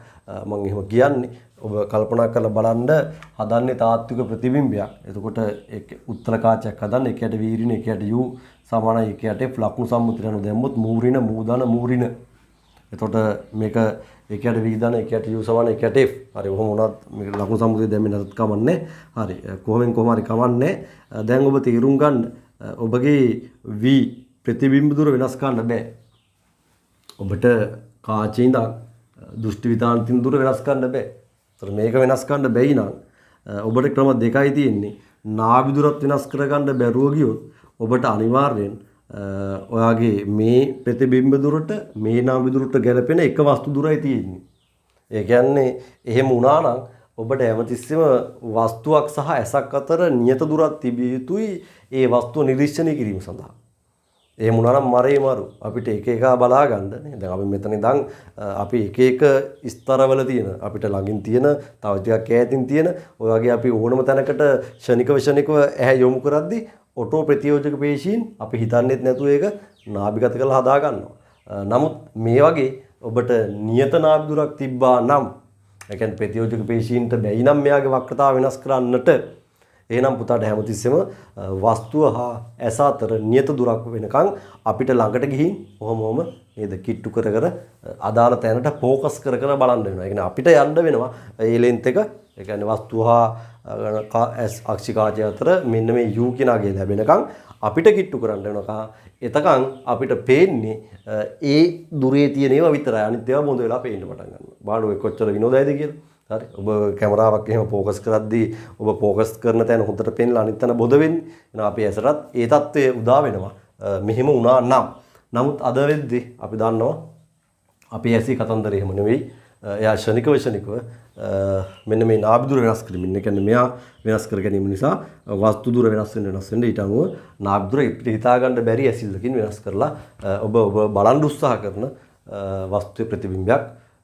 මම එහෙම කියන්නේ. ඔබ කල්පනා කරලා බලන්න හදන්නේ තාත්වික ප්‍රතිබිම්බයක්. එතකොට ඒක උත්තර කාචයක් හදන්න එකයට වීරින එකයට u සමානයි එකයට f ලකුණු සම්මුතියන දැම්මොත් මූරින මූදාන මූරින. එතකොට මේක එකයට v දාන එකයට u සමාන එකයට f. හරි ඔහොම වුණත් මේක ලකුණු සම්මුතිය දැම්මේ නැතත් කමන්නේ. හරි කොහොමෙන් හරි කමන්නේ. දැන් ඔබ තීරුම් ගන්න ඔබගේ v ප්‍රතිබිම්බ දුර වෙනස් කරන්න බෑ. ඔබට කාචේ ඉඳන් දෘෂ්ටි විතාන්තින් දුර වෙනස් කරන්න බෑ. මේක වෙනස් කරන්න බැයි නම් ඔබට ක්‍රම දෙකයි තියෙන්නේ. නාභිදුරත් වෙනස් කරගන්න බැරුව ගියොත් ඔබට අනිවාර්යෙන් ඔයාගේ මේ ප්‍රතිබිම්බ දුරට මේ නාභිදුරට ගැලපෙන එක වස්තු දුරයි තියෙන්නේ. ඒ කියන්නේ එහෙම වුණා නම් ඔබට හැමතිස්සෙම වස්තුවක් සහ ඇසක් අතර නියත දුරක් තිබිය යුතුයි ඒ වස්තුව නිරීක්ෂණය කිරීම සඳහා. එහෙම වුණා නම් මරේ මරු අපිට එක එක බලා ගන්න නේ. දැන් අපි මෙතන ඉඳන් අපි එක එක ස්තරවල තියෙන අපිට ළඟින් තියෙන තව ටිකක් ඈතින් තියෙන ඔය වගේ අපි ඕනම තැනකට ෂණිකව ඇහැ යොමු කරද්දී ඔටෝ ප්‍රතියෝජක පේශීන් අපි හිතන්නේත් නැතුව ඒක නාභිගත කරලා හදා ගන්නවා. නමුත් මේ වගේ ඔබට නියත නාභිදුරක් තිබ්බා නම් ඒ කියන්නේ ප්‍රතියෝජක පේශීන්ට බැයි නම් මෙයාගේ වක්‍රතාව වෙනස් කරන්නට එහෙනම් පුතාට හැමතිස්සෙම වස්තුව හා ඇස අතර නියත දුරක් වෙනකන් අපිට ළඟට ගිහින් ඔහොම නේද කිට්ටු කර අදාළ තැනට ફોකස් කර බලන්න වෙනවා. ඒ කියන්නේ අපිට යන්න වෙනවා ඒ ලෙන්ත් එක. ඒ කියන්නේ වස්තුව හා අක්ෂිකාචය අතර මෙන්න මේ u කියන අගය ලැබෙනකන් අපිට කිට්ටු කරන්න වෙනවා. එතකන් අපිට පේන්නේ ඒ දුරේ තියෙන ඒවා විතරයි. අනිත් ඒවා බොඳ වෙලා පේන්න පටන් ගන්නවා. බලන්න ඔය කොච්චර විනෝදයිද කියලා. හරි ඔබ කැමරාවක් එහෙම ફોකස් කරද්දී ඔබ ફોකස් කරන තැන හොඳට පේනලා අනිත් තැන බොද වෙන්නේ. එහෙනම් අපි ඇසටත් ඒ தත්ත්වය උදා වෙනවා. මෙහෙම වුණා නම්. නමුත් අද වෙද්දී අපි දන්නවා අපි ඇසි කතන්දර එහෙම නෙවෙයි. එයා ෂණිකව මෙන්න මේ නාභිදුර වෙනස් කිරීමෙන් ඒ කියන්නේ මෙයා වෙනස් කර ගැනීම නිසා වස්තු දුර වෙනස් වෙන්න ඊට අනුව නාභිදුර හිතා ගන්න බැරි ඇසිල්ලකින් වෙනස් කරලා ඔබ බලන් උත්සාහ කරන වස්තුවේ ප්‍රතිබිම්බයක්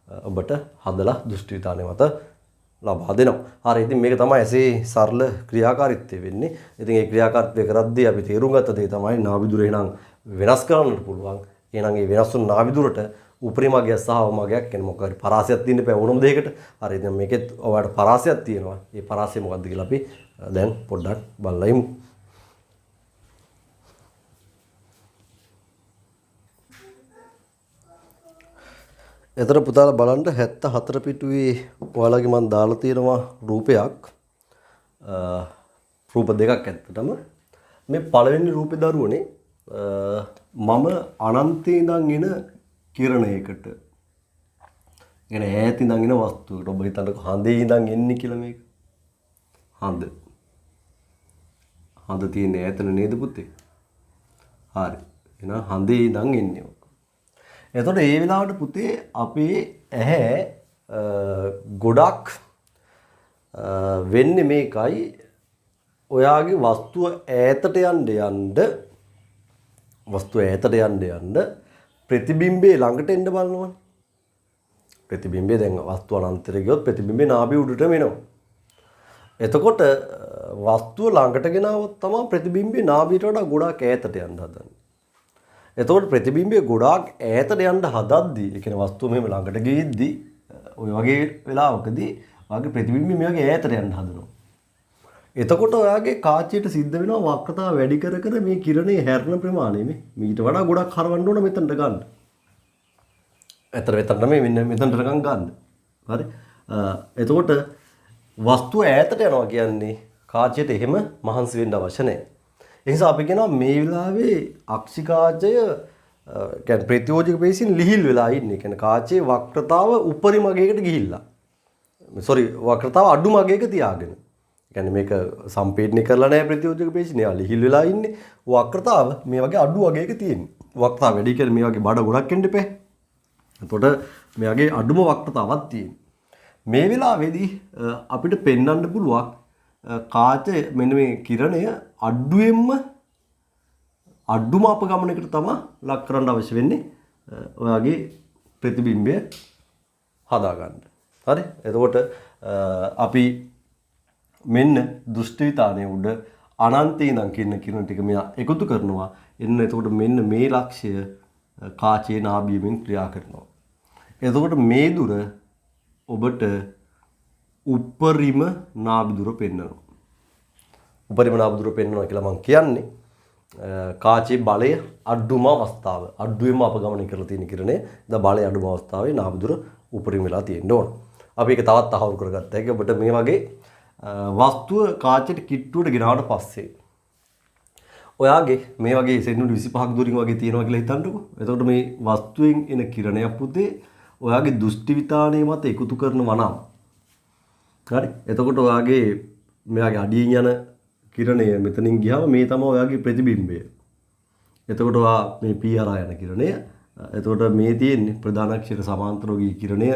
ඔබට හදලා දෘෂ්ටි විතානය මත ලබා දෙනවා. හරි ඉතින් මේක තමයි ඇසේ සරල ක්‍රියාකාරීත්වය වෙන්නේ. ඉතින් ඒ ක්‍රියාකාරීත්වය කරද්දී අපි තේරුම් ගත්ත දේ තමයි නාභිදුර එහෙනම් වෙනස් කරන්නට පුළුවන්. එහෙනම් ඒ වෙනස් වුණු නාභිදුරට උපරිමගය සහ අවමගයක් කියන්නේ මොකක් හරි පරාසයක් තියෙන්න බෑ ඕනම දෙයකට. හරි ඉතින් මේකෙත් ඔයාලට පරාසයක් තියෙනවා. ඒ පරාසය මොකක්ද කියලා අපි දැන් පොඩ්ඩක් බලලා ඉමු. එතන පුතාලා බලන්න 74 පිටුවේ ඔයාලගේ මම දාලා තියෙනවා රූපයක්. රූප දෙකක් ඇත්තටම. මේ පළවෙනි රූපේ දරුවනේ මම අනන්තයේ ඉඳන් එන කිරණයකට. يعني ඈත ඉඳන් එන වස්තුවකට. ඔබ හිතන්නකෝ හඳේ ඉඳන් එන්නේ කියලා මේක. හඳ. හඳ තියෙන ඈතන නේද පුතේ? හරි. එහෙනම් හඳේ ඉඳන් එන්නේ. එතකොට ඒ වෙලාවට පුතේ අපේ ඇහැ ගොඩක් වෙන්නේ මේකයි ඔයාගේ වස්තුව ඈතට යන්න ප්‍රතිබිම්බේ ළඟට එන්න බලනවනේ. ප්‍රතිබිම්බය දැන් වස්තුව අනන්තයට ගියොත් ප්‍රතිබිම්බේ නාභිය උඩට වෙනවා. එතකොට වස්තුව ළඟට ගෙනාවොත් තමයි ප්‍රතිබිම්බේ නාභියට වඩා ගොඩාක් ඈතට යන්න හදන්නේ. එතකොට ප්‍රතිබිම්බය ගොඩාක් ඈතට යන්න හදද්දී, ඒ කියන්නේ වස්තුව මෙහෙම ළඟට ගියද්දී ඔය වගේ වෙලාවකදී වාගේ ප්‍රතිබිම්බය මේ වගේ ඈතට යන්න හදනවා. එතකොට ඔයාගේ කාචයට සිද්ධ වෙනවා වක්‍රතාව වැඩි කර කර මේ කිරණේ හැරෙන ප්‍රමාණය මීට වඩා ගොඩක් හරවන්න ඕන මෙතනට ගන්න. මෙතනට මේ මෙතනට ගන්න. හරි. එතකොට වස්තුව ඈතට යනවා කියන්නේ කාචයට එහෙම මහන්සි වෙන්න අවශ්‍ය නැහැ. ඒ නිසා අපි කියනවා මේ වෙලාවේ අක්ෂිකාචය කියන්නේ ප්‍රතියෝජක පේශීන් ලිහිල් වෙලා ඉන්නේ. ඒ කියන්නේ කාචයේ වක්‍රතාව උපරිම අගයකට ගිහිල්ලා. වක්‍රතාව අඩු මගයක තියාගෙන. ඒ කියන්නේ මේක සම්පීඩනය කරලා නැහැ ප්‍රතියෝජක පේශීන්. ඒවා ලිහිල් වෙලා ඉන්නේ. වක්‍රතාව මේ වගේ අඩු අගයක තියෙන්නේ. වක්‍රතාව වැඩි කියලා මේ වගේ බඩ ගොඩක් එන්න එපා. එතකොට මේ වගේ අඩුම වක්‍රතාවක් තියෙනවා. මේ වෙලාවේදී අපිට පෙන්වන්න පුළුවන් කාචය මෙන්න මේ කිරණය අඩුම අපගමනයකට තමයි ලක් කරන්න අවශ්‍ය වෙන්නේ ඔයාගේ ප්‍රතිබිම්බය හදාගන්න. හරි. එතකොට අපි මෙන්න දෘෂ්ටිවිතානයේ උඩ අනන්තේ ඉඳන් කියන කිරණ ටික මෙයා එකතු කරනවා. එතකොට මෙන්න මේ ලක්ෂය කාචයේ නාභියමින් ක්‍රියා කරනවා. එතකොට මේ දුර ඔබට උපරිම නාභි දුර පෙන්වනවා. උපරිම නාභි දුර පෙන්වනවා කියලා මම කියන්නේ කාචයේ බලය අඩුම අවස්ථාව. අඩුවෙන්ම අපගමනය කරලා තියෙන කිරණේ ද බලය අඩුම අවස්ථාවේ නාභි දුර උපරිම වෙලා තියෙන්න ඕන. අපි ඒක තවත් තහවුරු කරගත්ත හැකි. ඔබට මේ වගේ වස්තුව කාචයට කිට්ටුවට ගෙනාවට පස්සේ ඔයාගේ මේ වගේ සෙන්ටිමීටර් 25ක් දුරින් වගේ තියෙනවා කියලා හිතන්නකෝ. එතකොට මේ වස්තුවෙන් එන කිරණයක් පුතේ ඔයාගේ දෘෂ්ටි විතානයේ මත එකතු කරනවා නම් හරි. එතකොට ඔයාගේ මෙයාගේ අඩියෙන් යන කිරණය මෙතනින් ගියාම මේ තමයි ඔයාගේ ප්‍රතිබිම්බය. එතකොට ඔයා මේ P හරහා යන කිරණය. එතකොට මේ තියෙන්නේ ප්‍රධාන අක්ෂයට සමාන්තරව ගිය කිරණය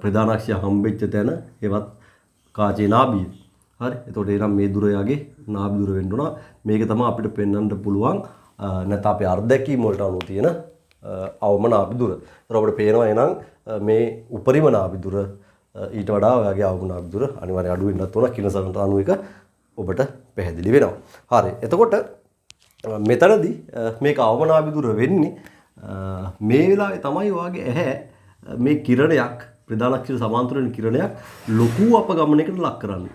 ප්‍රධාන අක්ෂය හම්බෙච්ච තැන ඒවත් කාචේ නාභිය. හරි. එතකොට එනම් මේ දුර ඔයාගේ නාභි දුර වෙන්න ඕන. මේක තමයි අපිට පෙන්වන්න පුළුවන් නැත්නම් අපේ අර්ධකීම් වලට අනුව තියෙන අවම නාභි දුර. ඒතර අපිට පේනවා එහෙනම් මේ උපරිම නාභි දුර ඊට වඩා ඔයාගේ අවම නාභි දුර අනිවාර්යයෙන් අඩු වෙන්නත් ඕන. කිනසකට අනුව එක ඔබට පැහැදිලි වෙනවා. හරි. එතකොට මෙතනදී මේක අවම නාභි දුර වෙන්නේ මේ වෙලාවේ තමයි ඔයාගේ ඇහැ මේ කිරණයක් ප්‍රධාන අක්ෂර සමාන්තර වෙන කිරණයක් ලොකු අපගමනයකට ලක් කරන්නේ.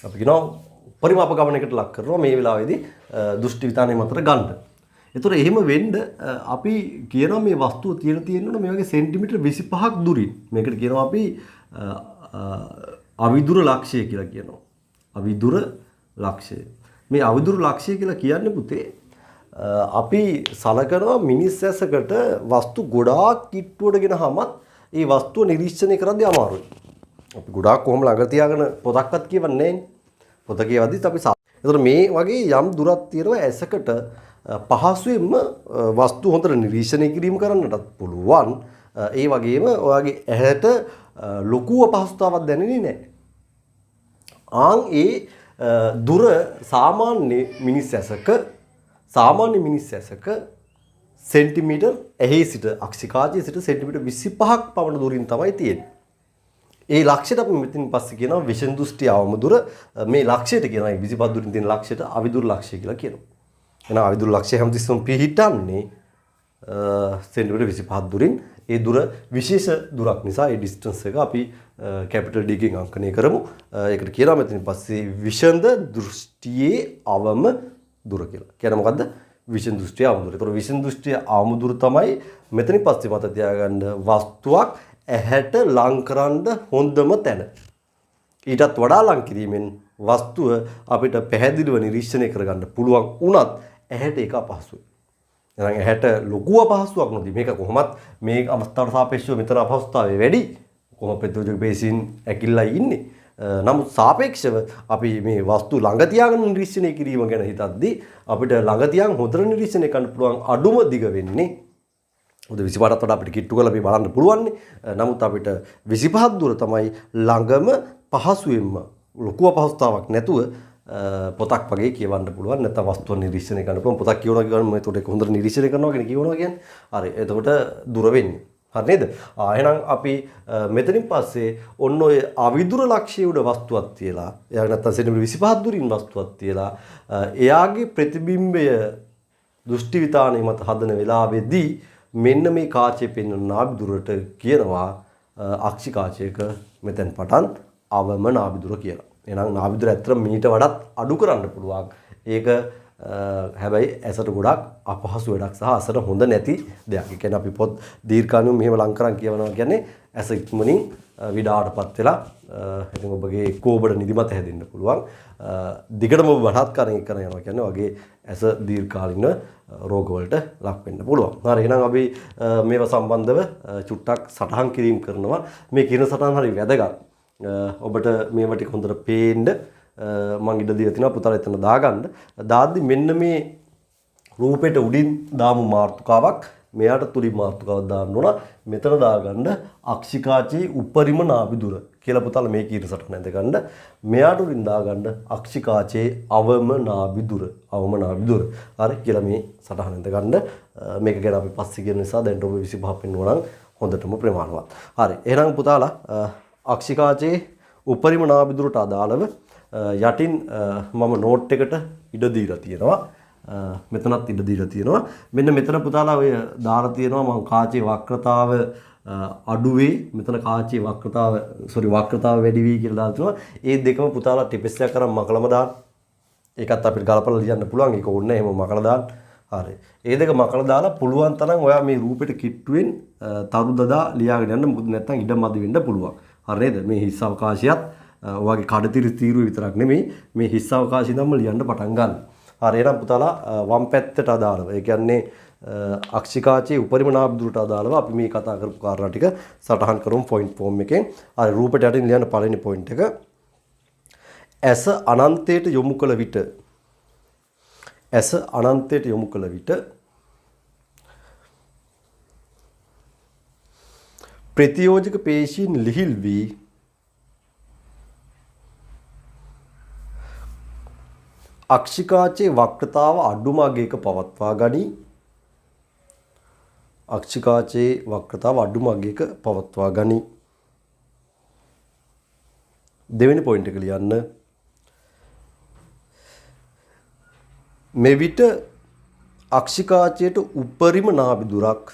අපි කියනවා උපරිම අපගමනයකට ලක් කරනවා මේ වෙලාවේදී දෘෂ්ටි විතානයේ මතට ගන්න. ඒතර එහෙම වෙන්න අපි කියනවා මේ වස්තුව තියෙන්න මේ වගේ සෙන්ටිමීටර් 25ක් දුරින්. මේකට කියනවා අපි අවිදුර ලක්ෂය කියලා කියනවා. අවිදුර ලක්ෂය. මේ අවිදුර ලක්ෂය කියලා කියන්නේ පුතේ අපි සලකනවා මිනිස් ඇසකට වස්තු ගොඩාක් කිට්ටුවට ගෙනහමත් ඒ වස්තුව නිරීක්ෂණය කරද්දී අමාරුයි. අපි ගොඩාක් කොහොම ළඟ තියාගෙන පොතක්වත් කියවන්නේ නැහැ. පොත කියවද්දිත් අපි ඒතර මේ වගේ යම් දුරක් තියෙනවා ඇසකට පහසුවෙන්ම වස්තු හොඳට නිරීක්ෂණය කිරීම කරන්නටත් පුළුවන්. ඒ වගේම ඔයාගේ ඇහැට ලොකු අපහසුතාවක් දැනෙන්නේ නැහැ. ඒ දුර සාමාන්‍ය මිනිස් ඇසක සෙන්ටිමීටර් ඇහි සිට අක්ෂිකාචයේ සිට සෙන්ටිමීටර් 25ක් පමණ දුරින් තමයි තියෙන්නේ. ඒ ලක්ෂයට අපි මෙතනින් පස්සේ කියනවා විෂන් දෘෂ්ටි අවම දුර. මේ ලක්ෂයට කියනවා 25 දුරින් තියෙන ලක්ෂයට අවිදුර ලක්ෂය කියලා කියනවා. එහෙනම් අවිදුර ලක්ෂය හැමතිස්සෙම පිහිටන්නේ සෙන්ටිමීටර් 25 දුරින්. ඒ දුර විශේෂ දුරක් නිසා ඒ ඩිස්ටන්ස් එක අපි කැපිටල් D කින් අංකණය කරමු. ඒකට කියනවා මෙතනින් පස්සේ විෂන්ද දෘෂ්ටියේ අවම දුර කියලා. කියන්නේ මොකද්ද? විෂන් දෘෂ්ටිය අවම දුර. ඒතකොට විෂන් දෘෂ්ටිය අවම දුර තමයි මෙතනින් පස්සේ මත තියාගන්න වස්තුවක් ඇහැට ලං කරන්න හොඳම තැන. ඊටත් වඩා ලං කිරීමෙන් වස්තුව අපිට පැහැදිලිව නිරීක්ෂණය කරගන්න පුළුවන් වුණත් ඇහැට ඒක අපහසුයි. එහෙනම් ඇහැට ලොකු අපහසුයක් නොදී මේක කොහොමත් මේ අවස්ථාවට සාපේක්ෂව මෙතන අපහසුතාවය වැඩි. කොහොම ප්‍රතියෝජක පේශීන් ඇකිල්ලා ඉන්නේ. නමුත් සාපේක්ෂව අපි මේ වස්තු ළඟ තියාගෙන නිරීක්ෂණය කිරීම ගැන හිතද්දී අපිට ළඟ තියාගෙන හොඳට නිරීක්ෂණය කරන්න පුළුවන් අඩුම දිග වෙන්නේ 25ට වඩා අපිට කිට්ටු කරලා අපි බලන්න පුළුවන්. නමුත් අපිට 25ක් දුර තමයි ළඟම පහසුවෙන්ම ලොකු අපහසුතාවක් නැතුව පොතක් වගේ කියවන්න පුළුවන්. නැත්නම් වස්තුව නිරීක්ෂණය කරන්න පුළුවන්. පොතක් කියවනවා කියන්නේ එතකොට ඒක හොඳට නිරීක්ෂණය කරනවා කියන කියවනවා කියන්නේ. හරි. එතකොට දුර වෙන්නේ. හරි නේද? එහෙනම් අපි මෙතනින් පස්සේ ඔන්න ඔය අවිදුර ලක්ෂ්‍යයේ උඩ වස්තුවක් තියලා එයාගේ නැත්තම් සෙන්ටිමීටර් 25 දුරින් වස්තුවක් තියලා එයාගේ ප්‍රතිබිම්බය දෘෂ්ටි විතානය මත හදන වෙලාවේදී මෙන්න මේ කාචය පෙන්වන නාභි දුරට කියනවා අක්ෂි කාචයක මෙතෙන් පටන් අවම නාභි දුර කියලා. එහෙනම් නාභි දුර ඇත්තට මීට වඩාත් අඩු කරන්න පුළුවන්. ඒක හැබැයි ඇසට ගොඩක් අපහසු වැඩක් සහ අසට හොඳ නැති දෙයක්. ඒ කියන්නේ අපි පොත් දීර්ඝානුව මෙහෙම ලං කරන් කියවනවා කියන්නේ ඇස ඉක්මනින් විඩාවටපත් වෙලා ඉතින් ඔබගේ කෝබඩ නිදිමත හැදෙන්න පුළුවන්. දිගටම ඔබ බලාත්කාරයෙන් කරන යනවා කියන්නේ වගේ ඇස දීර්ඝකාලීන රෝග වලට ලක් වෙන්න පුළුවන්. හරි එහෙනම් අපි මේවා සම්බන්ධව චුට්ටක් සටහන් කිරීම කරනවා. මේ කිරණ සටහන් හරි වැදගත්. ඔබට මේවා ටික හොඳට පේන්න මම ඉඩ දීලා තිනවා පුතාලා එතන දාගන්න. දාද්දි මෙන්න මේ රූපෙට උඩින් දාමු මාතෘකාවක් මෙයාට තුලින් මාතෘකාවක් දාන්න ඕන. මෙතන දාගන්න අක්ෂිකාචේ උපරිම නාභි දුර කියලා පුතාලා මේ කීර්ණ සටහන ඇඳගන්න. මෙයාට උඩින් දාගන්න අක්ෂිකාචේ අවම නාභි දුර. අවම නාභි දුර. හරි කියලා මේ සටහන ඇඳගන්න. මේක ගැන අපි පස්සේ කියන නිසා දැන් ඔබ 25 පෙන්වනවා නම් හොඳටම ප්‍රමාණවත්. හරි. එහෙනම් පුතාලා අක්ෂිකාචේ උපරිම නාභි දුරට අදාළව යටින් මම නෝට් එකට ඉඩ දීලා තියෙනවා. මෙතනත් ඉඩ දීලා තියෙනවා. මෙන්න මෙතන පුතාලා ඔය දාලා තියෙනවා මම කාචේ වක්‍රතාව අඩුවේ මෙතන කාචේ වක්‍රතාව වැඩි වෙයි කියලා දාලා තියෙනවා. ඒ දෙකම පුතාලා ටිපස් එක කරන් මකලම දාන්න. ඒකත් අපිට ගලපලා ලියන්න පුළුවන්. ඒක ඕනේ එහෙම මකලා දාන්න. හරි. ඒ දෙක මකලා දාලා පුළුවන් තරම් ඔයා මේ රූපෙට කිට්ටුවෙන් තරු දදා ලියාගෙන යන්න. මොකද නැත්තම් ඉඩ මදි වෙන්න පුළුවන්. හරි නේද? මේ හිස් අවකාශයත් ඔයාගේ කඩතිරි තීරුව විතරක් නෙමෙයි මේ හිස් අවකාශය ඉඳන්ම ලියන්න පටන් ගන්න. හරි එහෙනම් පුතාලා වම් පැත්තට අදාළව ඒ කියන්නේ අක්ෂිකාචේ උපරිම නාභි දුරට අදාළව අපි මේ කතා කරපු කාරණා ටික සටහන් කරමු පොයින්ට් ෆෝම් එකෙන්. හරි රූපයට යටින් ලියන්න පළවෙනි පොයින්ට් එක. ඇස අනන්තයට යොමු කළ විට ප්‍රතියෝජක පේශීන් ලිහිල් වී අක්ෂිකාචේ වක්‍රතාව අඩු මගයක පවත්වා ගනී. අක්ෂිකාචේ වක්‍රතාව අඩු මගයක පවත්වා ගනී. දෙවෙනි පොයින්ට් එක ලියන්න. මෙවිට අක්ෂිකාචයට උපරිම නාභි දුරක්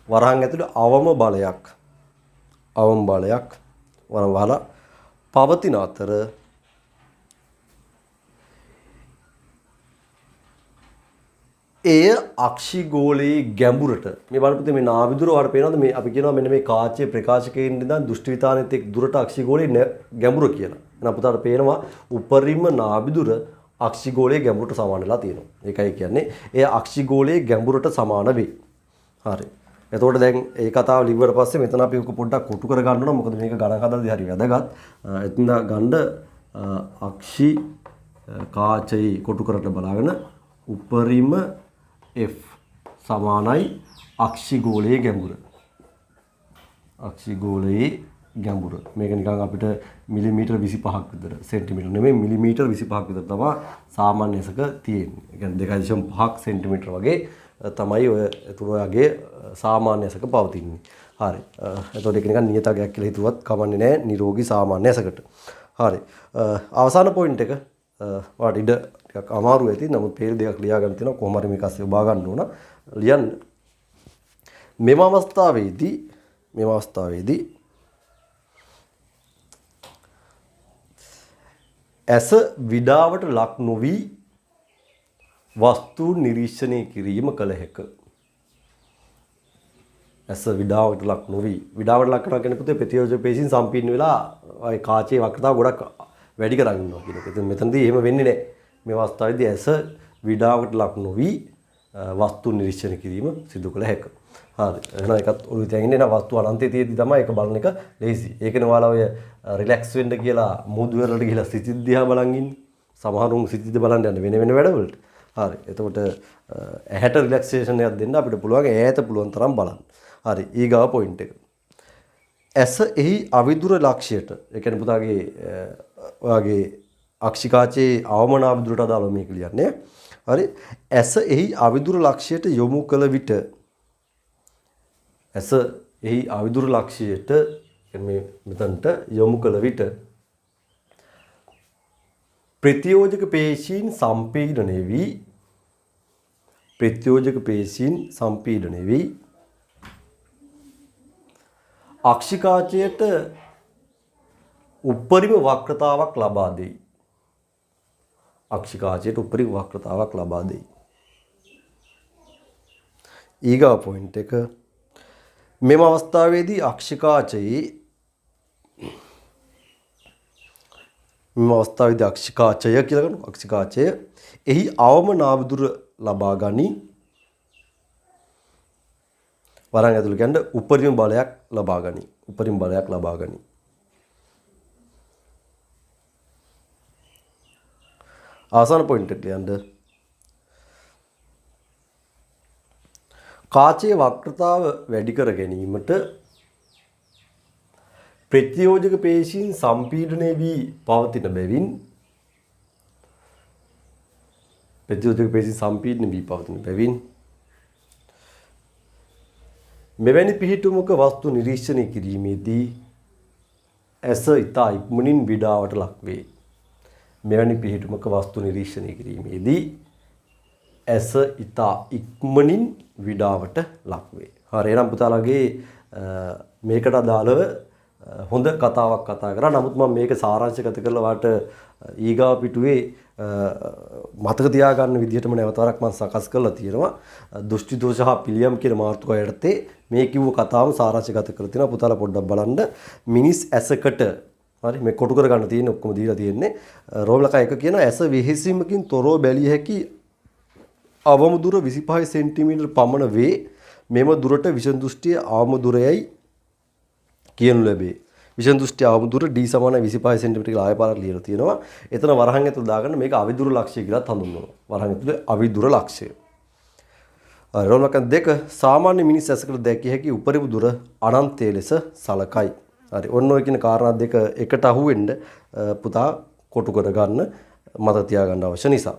වරහන් ඇතුළේ අවම බලයක් වරවලා පවතින අතර එය අක්ෂිගෝලයේ ගැඹුරට මේ බලපිට මේ නාභි දුර වල පේනවාද මේ අපි කියනවා මෙන්න මේ කාචයේ ප්‍රකාශකයෙන් ඉඳන් දෘෂ්ටි විතානෙත් එක්ක දුරට අක්ෂිගෝලයේ ගැඹුර කියලා. එහෙනම් පුතාට පේනවා උපරිම නාභි දුර අක්ෂිගෝලයේ ගැඹුරට සමාන වෙලා තියෙනවා. ඒකයි කියන්නේ එය අක්ෂිගෝලයේ ගැඹුරට සමාන වෙයි. හරි. එතකොට දැන් ඒ කතාව ලිව්වට පස්සේ මෙතන අපි උක පොඩ්ඩක් කොටු කර ගන්න ඕන. මොකද මේක ගණන් හදද්දී හරි වැදගත්. එතන ගන්න අක්ෂි කාචයේ කොටු කරට බලාගෙන උපරිම F සමානයි අක්ෂිගෝලයේ ගැඹුර. අක්ෂිගෝලයේ ගැඹුර. මේක නිකන් අපිට මිලිමීටර් 25ක් විතර සෙන්ටිමීටර් නෙමෙයි මිලිමීටර් 25ක් විතර තමයි සාමාන්‍ය ඇසක තියෙන්නේ. ඒ කියන්නේ 2.5 සෙන්ටිමීටර් වගේ තමයි ඔය තුනගේ සාමාන්‍ය ඇසක පවතින්නේ. හරි. එතකොට ඒක නිකන් නියතගයක් කියලා හිතුවත් කමන්නේ නැහැ නිරෝගී සාමාන්‍ය ඇසකට. හරි. අවසාන පොයින්ට් එක වාට ඉඩ ටිකක් අමාරු ඇති. නමුත් පේල් දෙකක් ලියා ගන්න තියෙනවා. කොහොම හරි මේක අස්සේ ඔබා ගන්න ඕන. ලියන්න. මෙම අවස්ථාවේදී ඇස විඩාවට ලක් නොවි වස්තු නිරීක්ෂණය කිරීම කළ හැක. ඇස විඩාවට ලක් නොවි විඩාවට ලක් කරනවා කියන්නේ පුතේ ප්‍රතියෝජක පේශීන් සම්පීර්ණ වෙලා ආයේ කාචයේ වක්‍රතාව ගොඩක් වැඩි කරගෙන ඉන්නවා කියන එක. ඉතින් මෙතනදී එහෙම වෙන්නේ නැහැ. මේ අවස්ථාවේදී ඇස විඩාවට ලක් නොවි වස්තු නිරීක්ෂණය කිරීම සිදු කළ හැක. හරි. එහෙනම් ඒකත් ඔළුවේ තියාගෙන ඉන්න වස්තු අනන්තයේ තියෙද්දි තමයි ඒක බලන එක ලේසි. ඒකනේ ඔයාලා ඔය රිලැක්ස් වෙන්න කියලා මුහුදු වෙරළට ගිහලා සිතින් දිහා බලන් ඉන්නේ. සමහරුන් සිතින්ද බලන්න යන වෙන වැඩවලට. හරි. එතකොට ඇහැට රිලැක්සේෂන් එකක් දෙන්න අපිට පුළුවන් ඈත පුළුවන් තරම් බලන්න. හරි. ඊගාව පොයින්ට් එක. ඇස එහි අවිදුර ලක්ෂයට ඒ කියන්නේ පුතාගේ ඔයාගේ අක්ෂිකාචේ අවමනාභි දුරට අදාළව මේක ලියන්නේ. හරි. ඇස එහි අවිදුර ලක්ෂයට යොමු කළ විට ඇස එහි අවිදුර ලක්ෂයට මේ මෙතනට යොමු කළ විට ප්‍රතියෝජක පේශීන් සම්පීඩනය වී අක්ෂිකාචයට උපරිම වක්‍රතාවක් ලබා දෙයි. ඊගා පොයින්ට් එක මෙම අවස්ථාවේදී අක්ෂිකාචය කියලා ගන්න. අක්ෂිකාචය එහි අවම නාභිදුර ලබා ගනි. වරන් ඇතුළේ කියන්නේ උපරිම බලයක් ලබා ගනි. ආසන පොයින්ට් එක කියන්න කාචයේ වක්‍රතාව වැඩි කර ගැනීමට ප්‍රතියෝජක පේශීන් සම්පීඩනය වී පවතින බැවින් මෙවැනි පිහිටුමක වස්තු නිරීක්ෂණය කිරීමේදී ඇස ඉතා ඉක්මනින් විඩාවට ලක්වේ. හරි එහෙනම් පුතාලගේ මේකට අදාළව හොඳ කතාවක් කතා කරා. නමුත් මම මේක සාරාංශගත කරලා වාට ඊගාව පිටුවේ මතක තියාගන්න විදිහටම නැවතවරක් මම සකස් කරලා තියෙනවා. දෘෂ්ටි දෝෂ හා පිළියම් කියන මාතෘකාව යටතේ මේ කිව්ව කතාවම සාරාංශගත කරලා තියෙනවා. පුතාලා පොඩ්ඩක් බලන්න. මිනිස් ඇසකට හරි මේ කොටු කර ගන්න තියෙන්නේ ඔක්කොම දීලා තියෙන්නේ. රෝමලක 1 කියන ඇස වෙහෙසීමකින් තොරව බැලිය හැකි අවම දුර 25 සෙන්ටිමීටර් පමණ වේ. මෙම දුරට විෂම දෘෂ්ටිය අවම දුරයයි කියනු ලැබේ. විෂම දෘෂ්ටි අවම දුර d = 25 සෙන්ටිමීටර් කියලා ආයෙ පාරක් ලියලා තියෙනවා. එතන වරහන් ඇතුළ දාගන්න මේක අවිදුර ලක්ෂය කියලාත් හඳුන්වනවා. වරහන් ඇතුළේ අවිදුර ලක්ෂය. රෝමලක 2 සාමාන්‍ය මිනිස් ඇසකට දැකිය හැකි උපරිම දුර අනන්තය ලෙස සලකයි. හරි ඔන්න ඔය කියන කාරණා දෙක එකට අහුවෙන්න පුතා කොටු කරගන්න මතක තියාගන්න අවශ්‍ය නිසා.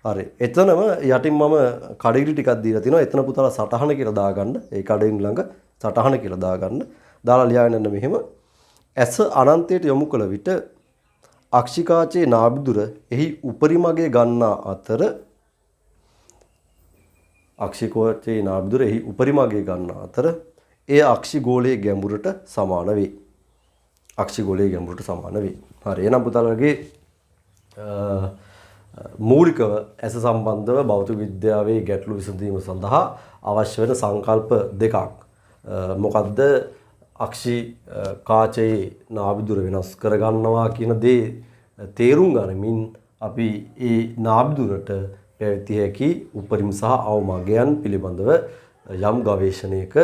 හරි එතනම යටින් මම කඩිරි ටිකක් දීලා තිනවා. එතන පුතාලා සටහන කියලා දාගන්න. ඒ කඩින් ළඟ සටහන කියලා දාගන්න. දාලා ලියාගෙන යන්න මෙහෙම. ඇස අනන්තයට යොමු කළ විට අක්ෂිකාචයේ නාභිදුර එහි උපරිමගේ ගන්නා අතර එය අක්ෂිගෝලයේ ගැඹුරට සමාන වේ. හරි එහෙනම් පුතාලගේ මූලිකව ඇස සම්බන්ධව භෞතික විද්‍යාවේ ගැටලු විසඳීම සඳහා අවශ්‍ය වෙන සංකල්ප දෙකක්. මොකද්ද? අක්ෂිකාචයේ නාභිදුර වෙනස් කරගන්නවා කියන දේ තේරුම් ගනිමින් අපි ඒ නාභිදුරට පැවතිය හැකි උපරිම සහ අවම අගයන් පිළිබඳව යම් ගවේෂණයක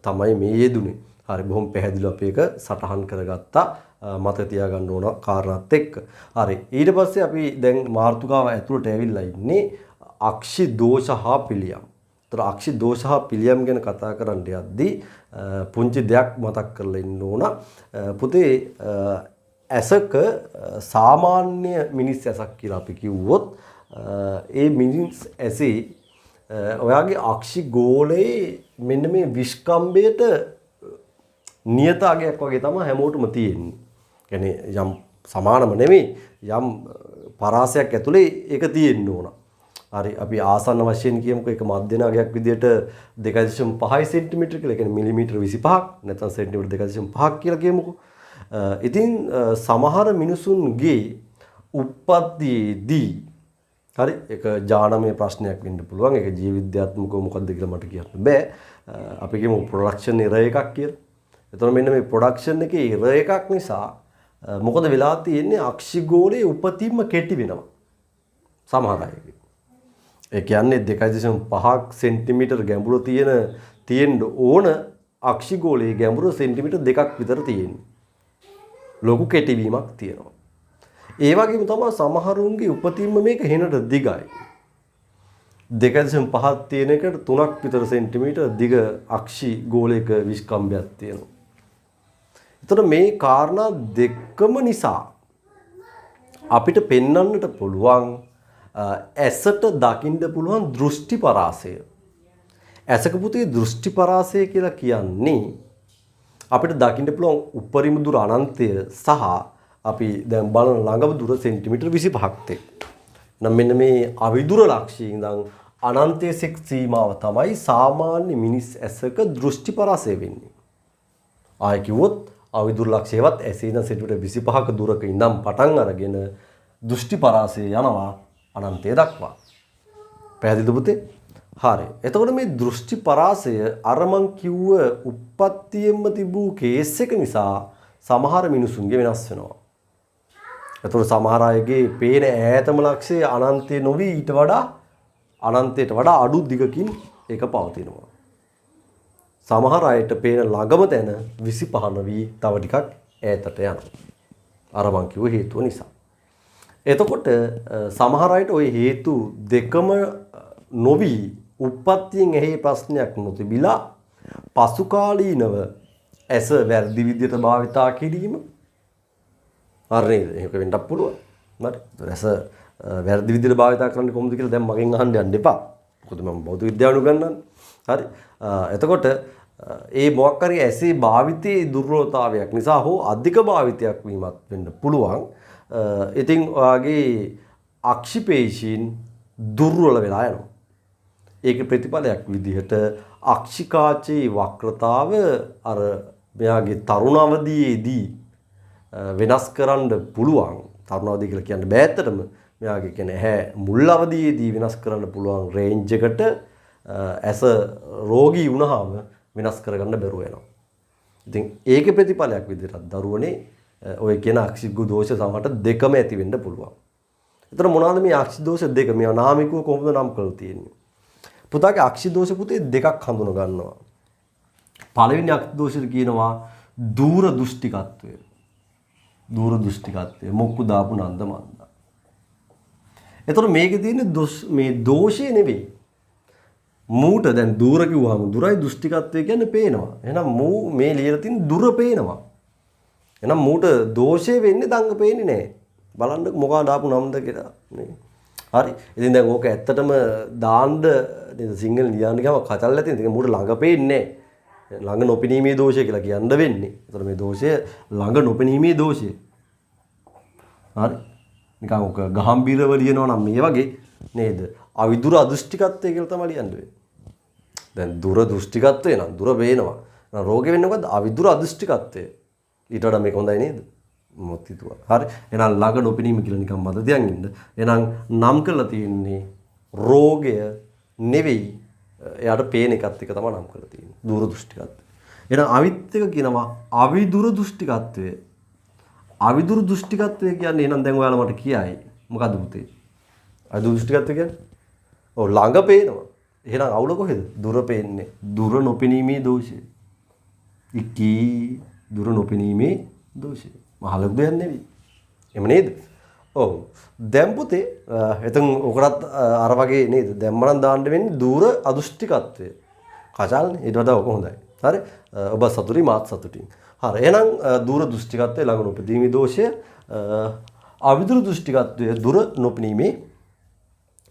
තමයි මේ යෙදුනේ. හරි බොහොම පැහැදිලිව අපි ඒක සටහන් කරගත්තා. මතක තියාගන්න ඕන කාරණාත් එක්ක. හරි ඊට පස්සේ අපි දැන් මාතෘකාව ඇතුළට ඇවිල්ලා ඉන්නේ අක්ෂි දෝෂ හා පිළියම්. ඒතර අක්ෂි දෝෂ හා පිළියම් ගැන කතා කරන්න යද්දී පුංචි දෙයක් මතක් කරලා ඉන්න ඕන. පුතේ ඇසක සාමාන්‍ය මිනිස් ඇසක් කියලා අපි කිව්වොත් ඒ මිනිස් ඇසේ ඔයාගේ අක්ෂි ගෝලයේ මෙන්න මේ විස්කම්බයට නියත අගයක් වගේ තමයි හැමෝටම තියෙන්නේ. يعني යම් සමානම නෙමෙයි යම් පරාසයක් ඇතුලේ ඒක තියෙන්න ඕන. හරි අපි ආසන්න වශයෙන් කියමුකෝ ඒක මධ්‍යන අගයක් විදියට 2.5 සෙන්ටිමීටර කියලා. ඒ කියන්නේ මිලිමීටර 25ක් නැත්නම් සෙන්ටිමීටර 2.5ක් කියලා කියමුකෝ. ඉතින් සමහර මිනිසුන්ගේ උප්පත්තියේදී හරි ඒක ජානමය ප්‍රශ්නයක් වෙන්න පුළුවන්. ඒක ජීව විද්‍යාත්මකව මොකක්ද කියලා මට කියන්න බෑ. අපි කියමු ප්‍රොඩක්ෂන් එරර් එකක් කියලා. එතකොට මෙන්න මේ ප්‍රොඩක්ෂන් එකේ එරර් එකක් නිසා මොකද වෙලා තියෙන්නේ? අක්ෂිගෝලයේ උපතින්ම කෙටි වෙනවා සමහර අයගේ. ඒ කියන්නේ 2.5ක් සෙන්ටිමීටර ගැඹුර තියෙන්න ඕන අක්ෂිගෝලයේ ගැඹුර සෙන්ටිමීටර 2ක් විතර තියෙන්නේ. ලොකු කෙටිවීමක් තියෙනවා. ඒ වගේම තමයි සමහරුන්ගේ උපතින්ම මේක හෙනට දිගයි. 2.5ක් තියෙන එකට 3ක් විතර සෙන්ටිමීටර දිග අක්ෂිගෝලයක විස්කම්භයක් තියෙනවා. එතකොට මේ කාරණා දෙකම නිසා අපිට පෙන්වන්නට පුළුවන් ඇසට දකින්න පුළුවන් දෘෂ්ටි පරාසය. ඇසක පුතේ දෘෂ්ටි පරාසය කියලා කියන්නේ අපිට දකින්න පුළුවන් උපරිම දුර අනන්තය සහ අපි දැන් බලන ළඟම දුර සෙන්ටිමීටර් 25ක් තෙක්. නම් මෙන්න මේ අවිදුර ලක්ෂයේ ඉඳන් අනන්තයේ සෙක් සීමාව තමයි සාමාන්‍ය මිනිස් ඇසක දෘෂ්ටි පරාසය වෙන්නේ. ආයෙ කිව්වොත් අවිදුර ලක්ෂයවත් ඇසේ ඉඳන් සෙන්ටිමීටර් 25ක දුරක ඉඳන් පටන් අරගෙන දෘෂ්ටි පරාසය යනවා අනන්තය දක්වා. පැහැදිලිද පුතේ? හරි. එතකොට මේ දෘෂ්ටි පරාසය අර මං කිව්ව උප්පත්තියෙන්ම තිබූ කේස් එක නිසා සමහර මිනිසුන්ගේ වෙනස් වෙනවා. එතකොට සමහර අයගේ පේන ඈතම ලක්ෂය අනන්තය නොවි ඊට වඩා අනන්තයට වඩා අඩු දිගකින් ඒක පවතිනවා. සමහර අයට පේන ළඟම තැන 25 නොවි තව ටිකක් ඈතට යනවා. අර මං කිව්ව හේතුව නිසා. එතකොට සමහර අයට ওই හේතු දෙකම නොවි උප්පත්තියෙන් එහි ප්‍රශ්නයක් නොතිබිලා පසුකාලීනව ඇස වැරදි විදිහට භාවිතා කිරීම හරි නේද? ඒක වෙන්නත් පුළුවන්. හරි. ඇස වැරදි විදිහට භාවිතා කරන්නේ කොහොමද කියලා දැන් මගෙන් අහන්න යන්න එපා. මොකද මම භෞතික විද්‍යාව උගන්වන්නේ. හරි. එතකොට ඒ මොකක් හරි ඇසේ භාවිතයේ දුර්වලතාවයක් නිසා හෝ අධික භාවිතයක් වීමත් වෙන්න පුළුවන්. ඉතින් ඔයාගේ අක්ෂිපේශීන් දුර්වල වෙලා යනවා. ඒකේ ප්‍රතිඵලයක් විදිහට අක්ෂිකාචේ වක්‍රතාව අර මෙයාගේ තරුණ අවදියේදී වෙනස් කරන්න පුළුවන්. තරුණ අවදිය කියලා කියන්න බෑ ඇත්තටම. මෙයාගේ කියන්නේ ඇහැ මුල් අවදියේදී වෙනස් කරන්න පුළුවන් රේන්ජ් එකට ඇස රෝගී වුණාම වෙනස් කරගන්න බැරුව යනවා. ඉතින් ඒකේ ප්‍රතිඵලයක් විදිහට දරුවනේ ඔය කියන අක්ෂිගු දෝෂ සමහරට දෙකම ඇති වෙන්න පුළුවන්. ඒතර මොනවාද මේ අක්ෂි දෝෂ දෙක? මේවා නාමිකව කොහොමද නම් කරලා තියෙන්නේ? පුතාගේ අක්ෂි දෝෂ පුතේ දෙකක් හඳුන ගන්නවා. පළවෙනි අක්ෂි දෝෂෙට කියනවා දූර දෘෂ්ටිකත්වය. දූර දෘෂ්ටිකත්වය මොක්කු දාපු නන්ද මන්ද. ඒතර මේකේ තියෙන මේ දෝෂය නෙවෙයි. මූට දැන් දූර කිව්වම දුරයි දෘෂ්ටිකත්වය කියන්නේ පේනවා. එහෙනම් මූ මේ ලියලා තියෙන දුර පේනවා. එහෙනම් මූට දෝෂය වෙන්නේ දඟ පේන්නේ නැහැ. බලන්න මොකා දාපු නම්ද කියලා නේ. හරි. ඉතින් දැන් ඕක ඇත්තටම දාන්න නේද සිංහල ලියන්න ගියාම කචල් ඇති. ඉතින් මූට ළඟ පේන්නේ නැහැ. ළඟ නොපෙනීමේ දෝෂය කියලා කියන්න වෙන්නේ. ඒතර මේ දෝෂය ළඟ නොපෙනීමේ දෝෂය. හරි. නිකන් ඕක ගහම්බීරව ලියනවා නම් මේ වගේ නේද? අවිදුර අදෘෂ්ටිකත්වය කියලා තමයි ලියන්න වෙන්නේ. දැන් දුර දෘෂ්ටිකත්වය නම් දුර පේනවා. රෝගෙ වෙන්නේ මොකද්ද? අවිදුර අදෘෂ්ටිකත්වය. ඊට වඩා මේක හොඳයි නේද? මොකද හිතුවා. හරි. එහෙනම් ළඟ නොපෙනීම කියලා නිකන් මත තියන් ඉන්න. එහෙනම් නම් කරලා තියෙන්නේ රෝගය නෙවෙයි. එයාට පේන එකත් එක තමයි නම් කරලා තියෙන්නේ. දුර දෘෂ්ටිකත්වය. එහෙනම් අවිත් එක කියනවා අවිදුර දෘෂ්ටිකත්වය. අවිදුර දෘෂ්ටිකත්වය කියන්නේ එහෙනම් දැන් ඔයාලා මට කියයි. මොකද්ද පුතේ? අවිදුර දෘෂ්ටිකත්වය කියන්නේ? ඔව් ළඟ පේනවා. එහෙනම් අවුල කොහෙද? දුර පේන්නේ. දුර නොපෙනීමේ දෝෂය. ඉකී දුර නොපෙනීමේ දෝෂය. මහලු දෙයක් නෙවෙයි. එහෙම නේද? ඔව්. දැන් පුතේ එතන ඔකටත් අර වගේ නේද? දැම්මනම් දාන්න වෙන්නේ දුර අදෘෂ්ටිකත්වය. කචල්නේ ඊට වඩා ඔක හොඳයි. හරි? ඔබ සතුටුයි මාත් සතුටින්. හරි. එහෙනම් දුර දෘෂ්ටිකත්වය ළඟ නොපෙනීමේ දෝෂය අවිදුර දෘෂ්ටිකත්වය දුර නොපෙනීමේ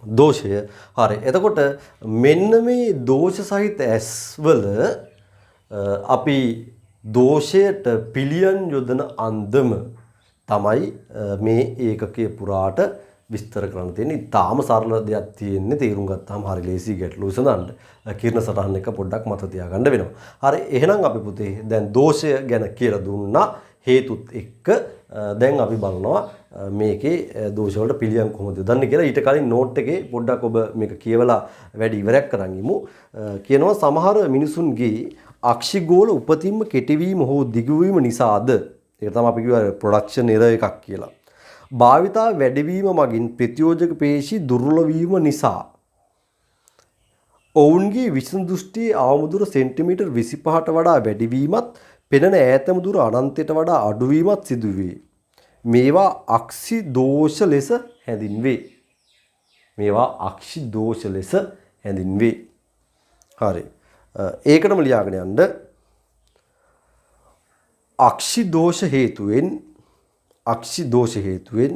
දෝෂය. හරි. එතකොට මෙන්න මේ දෝෂ සහිත ඇස්වල අපි දෝෂයට පිළියම් යොදන අන්දම තමයි මේ ඒකකයේ පුරාට විස්තර කරන්න තියෙන්නේ. තාම සරල දෙයක් තියෙන්නේ තේරුම් ගත්තාම හරි ලේසි ගැටලු විසඳන්න. කිරණ සටහන් එක පොඩ්ඩක් මත තියාගන්න වෙනවා. හරි එහෙනම් අපි පුතේ දැන් දෝෂය ගැන කියලා දුන්නා හේතුත් එක්ක දැන් අපි බලනවා මේකේ දෝෂ වලට පිළියම් කොහොමද යොදන්නේ කියලා. ඊට කලින් නෝට් එකේ පොඩ්ඩක් ඔබ මේක කියවලා වැඩි ඉවරයක් කරන් ඉමු. කියනවා සමහර මිනිසුන්ගේ අක්ෂිගෝල උපතින්ම කෙටිවීම හෝ දිගුවීම නිසාද ඒක තමයි අපි කියුවා ප්‍රොඩක්ෂන් එරර් එකක් කියලා. භාවිතා වැඩිවීම මගින් ප්‍රතියෝජක පේශි දුර්වල වීම නිසා ඔවුන්ගේ විෂම දෘෂ්ටියේ අවම දුර සෙන්ටිමීටර් 25ට වඩා වැඩිවීමත් පෙනෙන ඈතම දුර අනන්තයට වඩා අඩුවීමත් සිදුවේ. මේවා අක්ෂි දෝෂ ලෙස හැඳින්වේ. මේවා අක්ෂි දෝෂ ලෙස හැඳින්වේ. හරි. ඒකටම ලියාගෙන යන්න අක්ෂි දෝෂ හේතුවෙන්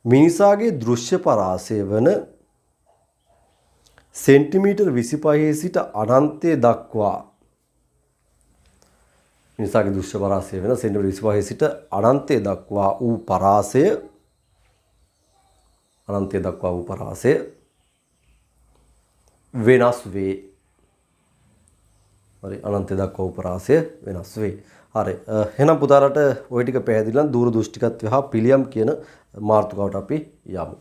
මිනිසාගේ දෘශ්‍ය පරාසය වන සෙන්ටිමීටර් 25 සිට අනන්තය දක්වා මිනිසාගේ දෘශ්‍ය පරාසය වෙන සෙන්ටිමීටර් 25 සිට අනන්තය දක්වා වූ පරාසය වෙනස් වේ. හරි අනන්තය දක්වා වූ පරාසය වෙනස් වේ. හරි එහෙනම් පුතාලට ওই ටික පැහැදිලි නම් දූර දෘෂ්ටිකත්වය හා පිළියම් කියන මාතෘකාවට අපි යමු.